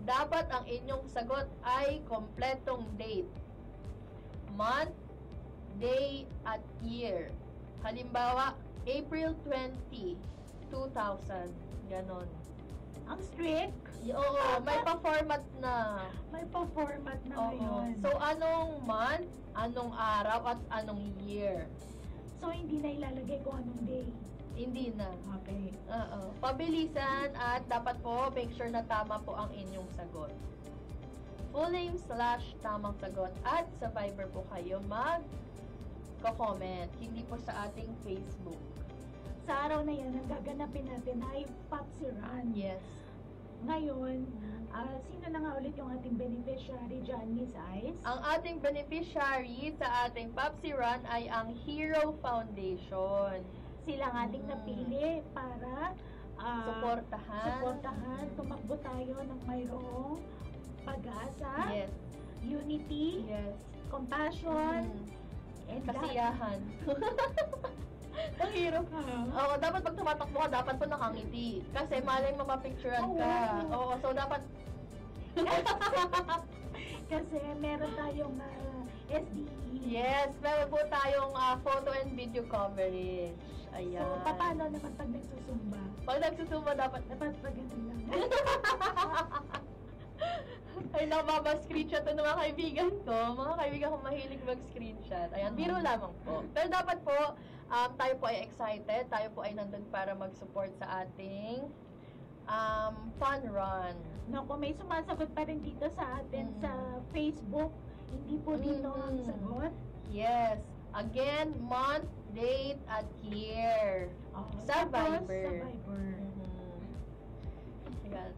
dapat ang inyong sagot ay kompletong date, month, day, at year. Halimbawa, April 20, 2000. Ganon. Ang strict? Oo, may pa-format na. May pa-format na ngayon. So, anong month, anong araw, at anong year? So, hindi na ilalagay kung anong day? Hindi na. Okay. Oo. Pabilisan at dapat po make sure na tama po ang inyong sagot. Full name / tamang sagot at sa Viber po kayo mag-comment. Hindi po sa ating Facebook. Sa araw na yan, ang gaganapin natin ay Papsi Run. Yes. Ngayon, sino na nga ulit yung ating beneficiary dyan, Miss Ice? Ang ating beneficiary sa ating Papsi Run ay ang Hero Foundation. Sila ang ating napili para suportahan. Tumakbo tayo ng mayroong pag-asa, Yes. unity, Yes. compassion, and Kasiyahan. Ang hirap. Oo, dapat pag tumatakbo ka, dapat po nakangiti. Kasi malay mapapicturean ka. Oo, so dapat... Kasi meron tayong SDE. Yes, meron po tayong photo and video coverage. Ayan. So, paano naman pag nagsusumba? Pag nagsusumba, dapat pag ganun lang. Ay, nakababa-screenshot ng mga kaibigan ko. Mga kaibigan ko mahilig mag-screenshot. Ayan, biro lamang po. Pero dapat po, tayo po ay excited. Tayo po ay nandun para mag-support sa ating fun run. Naku, may sumasagot pa rin dito sa atin sa Facebook. Hindi po dito ang sagot. Yes. Again, month, date, at year. Sa Viber.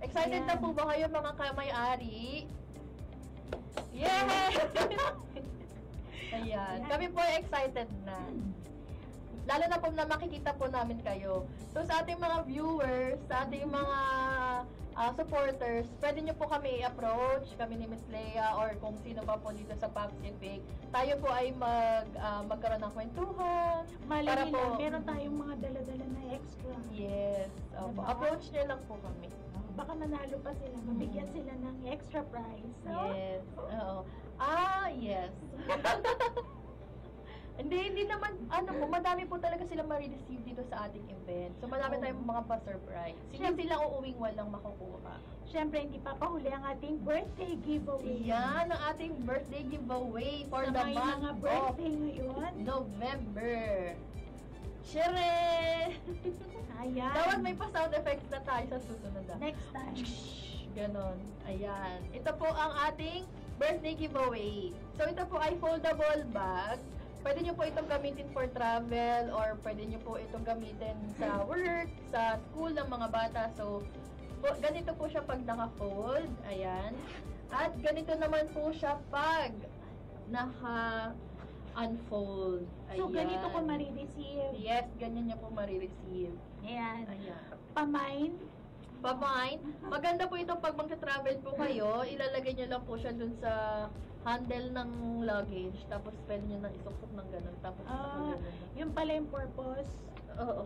Excited na po ba kayo mga kamay-ari? Yes! Ayan. Kami po ay excited na. Lalo na po na makikita po namin kayo. So sa ating mga viewers, sa ating mga supporters, pwede nyo po kami i-approach, kami ni Miss Leia, or kung sino pa po dito sa Pacific. Tayo po ay magkaroon ng kwentuhan. Para po, meron tayong mga dala-dala na extra. Yes. Diba? Approach nyo lang po kami. Baka manalo pa sila, mabigyan sila ng extra prize. So, yes. Oo. Yes. Hindi naman, madami po talaga sila ma-receive dito sa ating event. So, madami tayong mga pa-surprise. Hindi sila uuwing walang makukuha. Siyempre, hindi papahuli ang ating birthday giveaway. Yan, ang ating birthday giveaway for the month mga birthday ngayon. November. Shere! Ayan. Dapat may pa-sound effects na tayo sa susunod. Next time. Ganon. Ayan. Ito po ang ating birthday giveaway. So, ito po ay foldable bag. Pwede nyo po itong gamitin for travel or pwede nyo po itong gamitin sa work, sa school ng mga bata. So, ganito po siya pag naka-fold. Ayan. At ganito naman po siya pag naka-unfold. So, ganito ko marireceive. Yes, ganyan niya po marireceive. Ayan. Ayan. Pamine. Maganda po ito pag magta-travel po kayo, ilalagay nyo lang po siya dun sa handle ng luggage, tapos pwede nyo na isuksok ng ganun, tapos Yung pala yung purpose. Oo.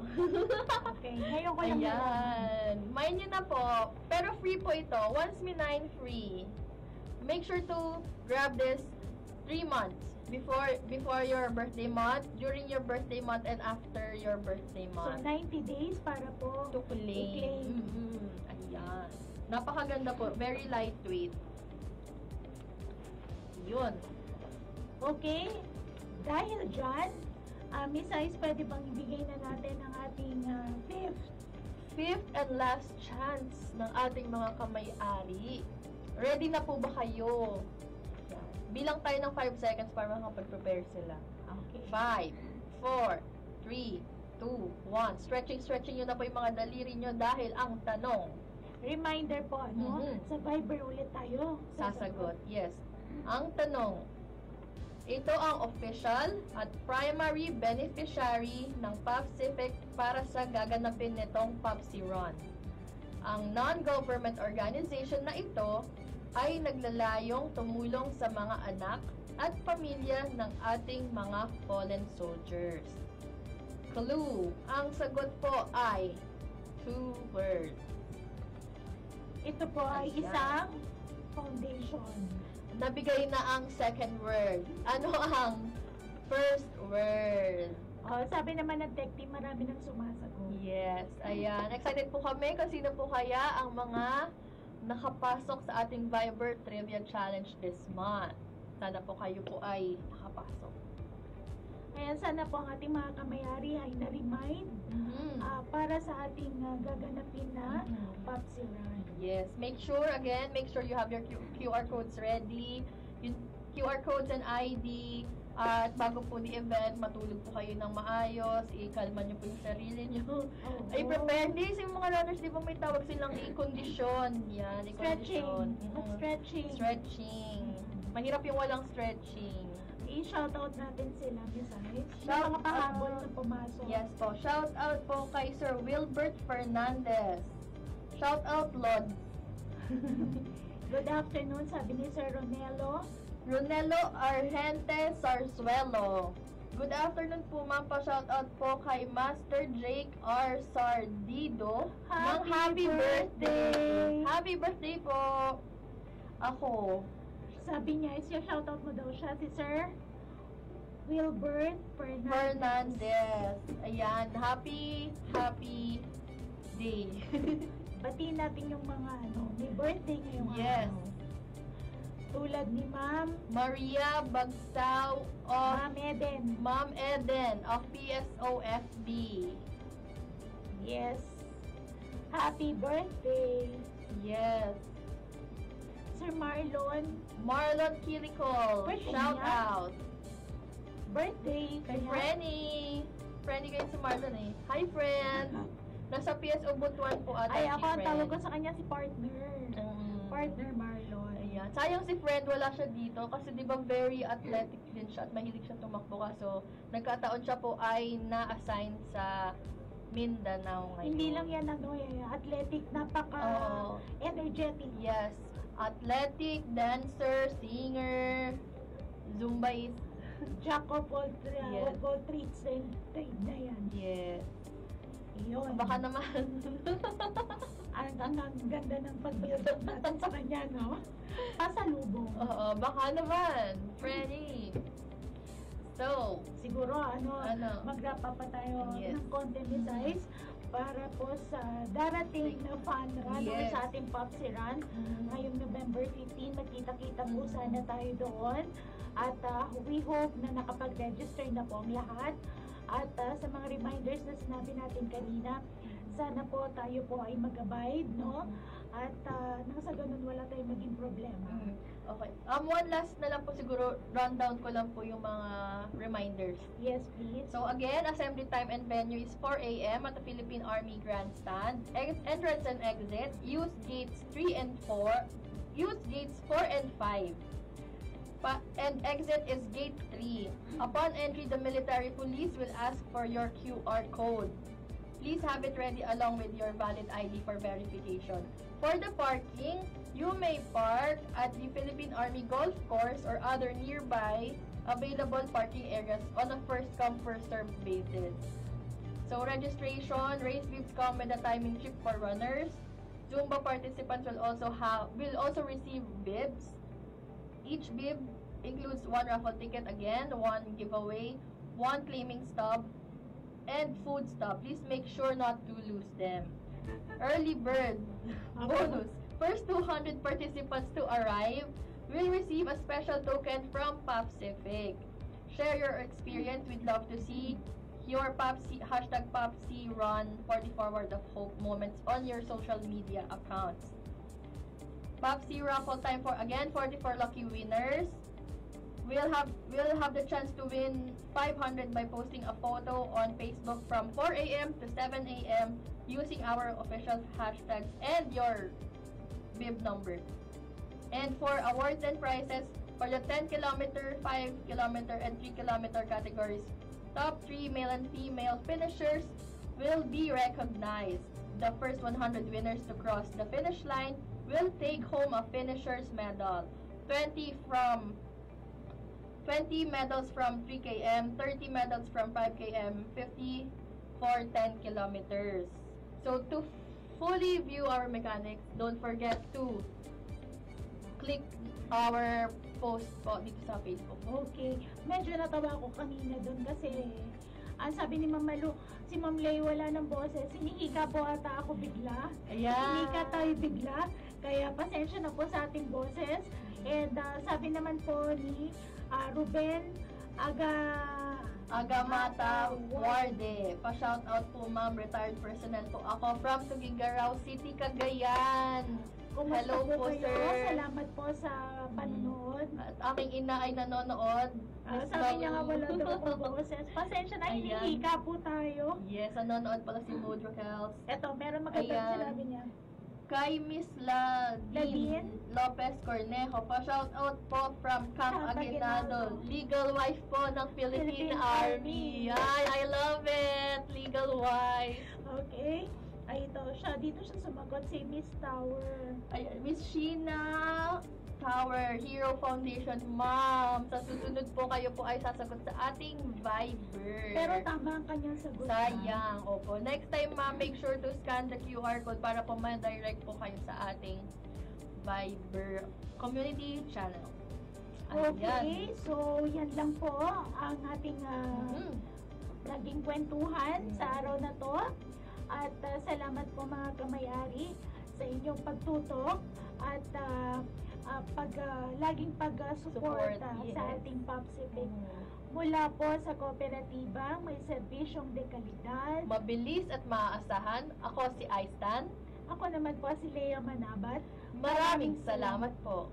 Okay, ngayon ko lang Ayan. Mind nyo na po, pero free po ito. Once minine free. Make sure to grab this 3 months before your birthday month, during your birthday month, and after your birthday So, month. 90 days para po To claim. Ayan. Napakaganda po. Very lightweight. Yun. Okay. Dahil dyan, Miss Ice, pwede bang ibigay na natin ang ating Fifth and last chance ng ating mga kamay-ari. Ready na po ba kayo? Yan. Bilang tayo ng 5 seconds para makapag-prepare sila. Okay. 5, 4, 3, 2, 1. Stretching nyo na po yung mga daliri nyo dahil ang tanong. Reminder po, sa Viber ulit tayo. Sasagot. Yes. Ang tanong, ito ang official at primary beneficiary ng PAPSIFIC para sa gaganapin nitong PAPSI Run. Ang non-government organization na ito ay naglalayong tumulong sa mga anak at pamilya ng ating mga fallen soldiers. Clue, ang sagot po ay 2 words. Ito po ay isang foundation. Nabigay na ang second word. Ano ang first word? Sabi naman ng tech team, marami nang sumasagot. Yes, ayan. Excited po kami kung sino po kaya ang mga nakapasok sa ating Viber Trivia Challenge this month. Sana po kayo po ay nakapasok. Ayan, sana po ang ating mga kamayari ay na-remind para sa ating gaganapin na PAPSI Run. Yes, make sure you have your QR codes ready. Yung QR codes and ID. At bago po the event, matulog po kayo ng maayos, ikalma nyo po yung sarili nyo. Ay, prepare. Hindi, yung mga runners, di ba may tawag silang i-condition. Yan, i-condition. Stretching. Mahirap yung walang stretching. I-shoutout natin sila, Miss Ice. Yung mga pahabol na pumasok. Yes po. Shoutout po kay Sir Wilbert Fernandez. Shoutout, Lord. Good afternoon, sabi ni Sir Ronelo. Ronelo Argente Sarzuelo. Good afternoon po, ma'am. Pa-shoutout po kay Master Jake R. Sardido. Happy birthday! Happy birthday po! Ako. Sabi niya, shoutout mo daw siya, si Sir Wilbert Fernandez. Ayan, happy day. Batiin natin yung mga may birthday ngayong yes. araw. Tulad ni Ma'am Maria Bagsaw of Ma'am Eden of PSOFB. Yes. Happy birthday. Yes. Sir Marlon Kirikol. Shout out. Birthday. Kay Frenny. Frenny kayo si Marlon eh. Hi, friend. Nasa PSO Butuan po ata Ay, si ako ang friend. tawag ko sa kanya si partner. Partner Marlon. Ayan. Sayang si friend, wala siya dito. Kasi di ba very athletic din siya at mahilig siya tumakbo ka. So, nagkataon siya po ay na-assign sa Mindanao ngayon. Hindi lang yan athletic, napaka-energetic. Yes. Athletic, dancer, singer, Zumbaist. Jack of all trades and trade na yan. Yes. Yun. Baka naman. ang ganda ng pag-build natin sa kanya, no? Pasalubong. Oo, baka naman. Freddy. So, siguro, mag-wrap up pa tayo ng content size para po sa darating na fun run or sa ating PAPSI Run. Ngayong November 15, magkita-kita po sana tayo doon. At we hope na nakapag-register na po ang lahat. At sa mga reminders na sinabi natin kanina, sana po tayo po ay mag-abide, no? At nang sa ganun wala tayong maging problema. Okay. One last na lang po siguro, rundown ko lang po yung mga reminders. Yes, please. So again, assembly time and venue is 4 a.m. at the Philippine Army Grandstand. Entrance and exit, use gates 3 and 4. Use gates 4 and 5. And exit is gate 3. Upon entry, the military police will ask for your QR code. Please have it ready along with your valid ID for verification. For the parking, you may park at the Philippine Army Golf Course or other nearby available parking areas on a first-come, first-served basis. So registration, race bibs come with a timing chip for runners. Zumba participants will also receive bibs. Each bib includes 1 raffle ticket again, 1 giveaway, 1 claiming stub, and food stub. Please make sure not to lose them. Early bird bonus. First 200 participants to arrive will receive a special token from Pacific. Share your experience. We'd love to see your hashtag Papsi Run for the Forward of Hope moments on your social media accounts. Papsi raffle time for 44 lucky winners. We'll have the chance to win 500 by posting a photo on Facebook from 4 a.m. to 7 a.m. using our official hashtags and your bib number. And for awards and prizes for the 10 kilometer, 5 kilometer, and 3 kilometer categories, top 3 male and female finishers will be recognized. The first 100 winners to cross the finish line will take home a finisher's medal. 20 medals from 3 km, 30 medals from 5 km, 50 for 10 kilometers. So to fully view our mechanics, don't forget to click our post po dito sa Facebook. Okay. Medyo natawa ko kanina dun kasi ang sabi ni Ma'am Malu, si Ma'am Lay wala ng boses. Hinihika po ata ako bigla. Ayan. Hinihika tayo bigla. Kaya pasensya na po sa ating boses. And sabi naman po ni Ruben Agamata Warde. Pa-shout out po ma'am, retired personnel po ako from Tuguegarao City, Cagayan. Kumusta Hello po, kayo? sir. Salamat po sa panonood. At aking ina ay nanonood. Sabi niya nga wala daw akong boses. Pasensya na, Ayan. hinihika po tayo. Yes, nanonood pala si Moodro Kels. Eto, meron magandang Ayan. sinabi niya. Kay Miss Ladine Lopez Cornejo, pa-shout out po from Camp Aguinaldo. Legal wife po ng Philippine Army. Ay, I love it! Legal wife. Okay. Ay, ito siya. Dito siya sumagot si Miss Tower. Ay, Miss Sheena Tower, Hero Foundation, ma'am. Sa susunod po, kayo po ay sasagot sa ating Viber. Pero tama ang kanyang sagot. Sayang, opo. Next time, ma'am, make sure to scan the QR code para po ma-direct po kayo sa ating Viber community channel. Okay, so yan lang po ang ating naging kwentuhan sa araw na to. At salamat po mga kamay-ari sa inyong pagtutok at laging pag-suporta Support, yes. sa ating Pacific. Mula po sa kooperatiba, may serbisyong dekalidad. Mabilis at maaasahan. Ako si Aistan. Ako naman po si Lea Manabat. Maraming salamat po.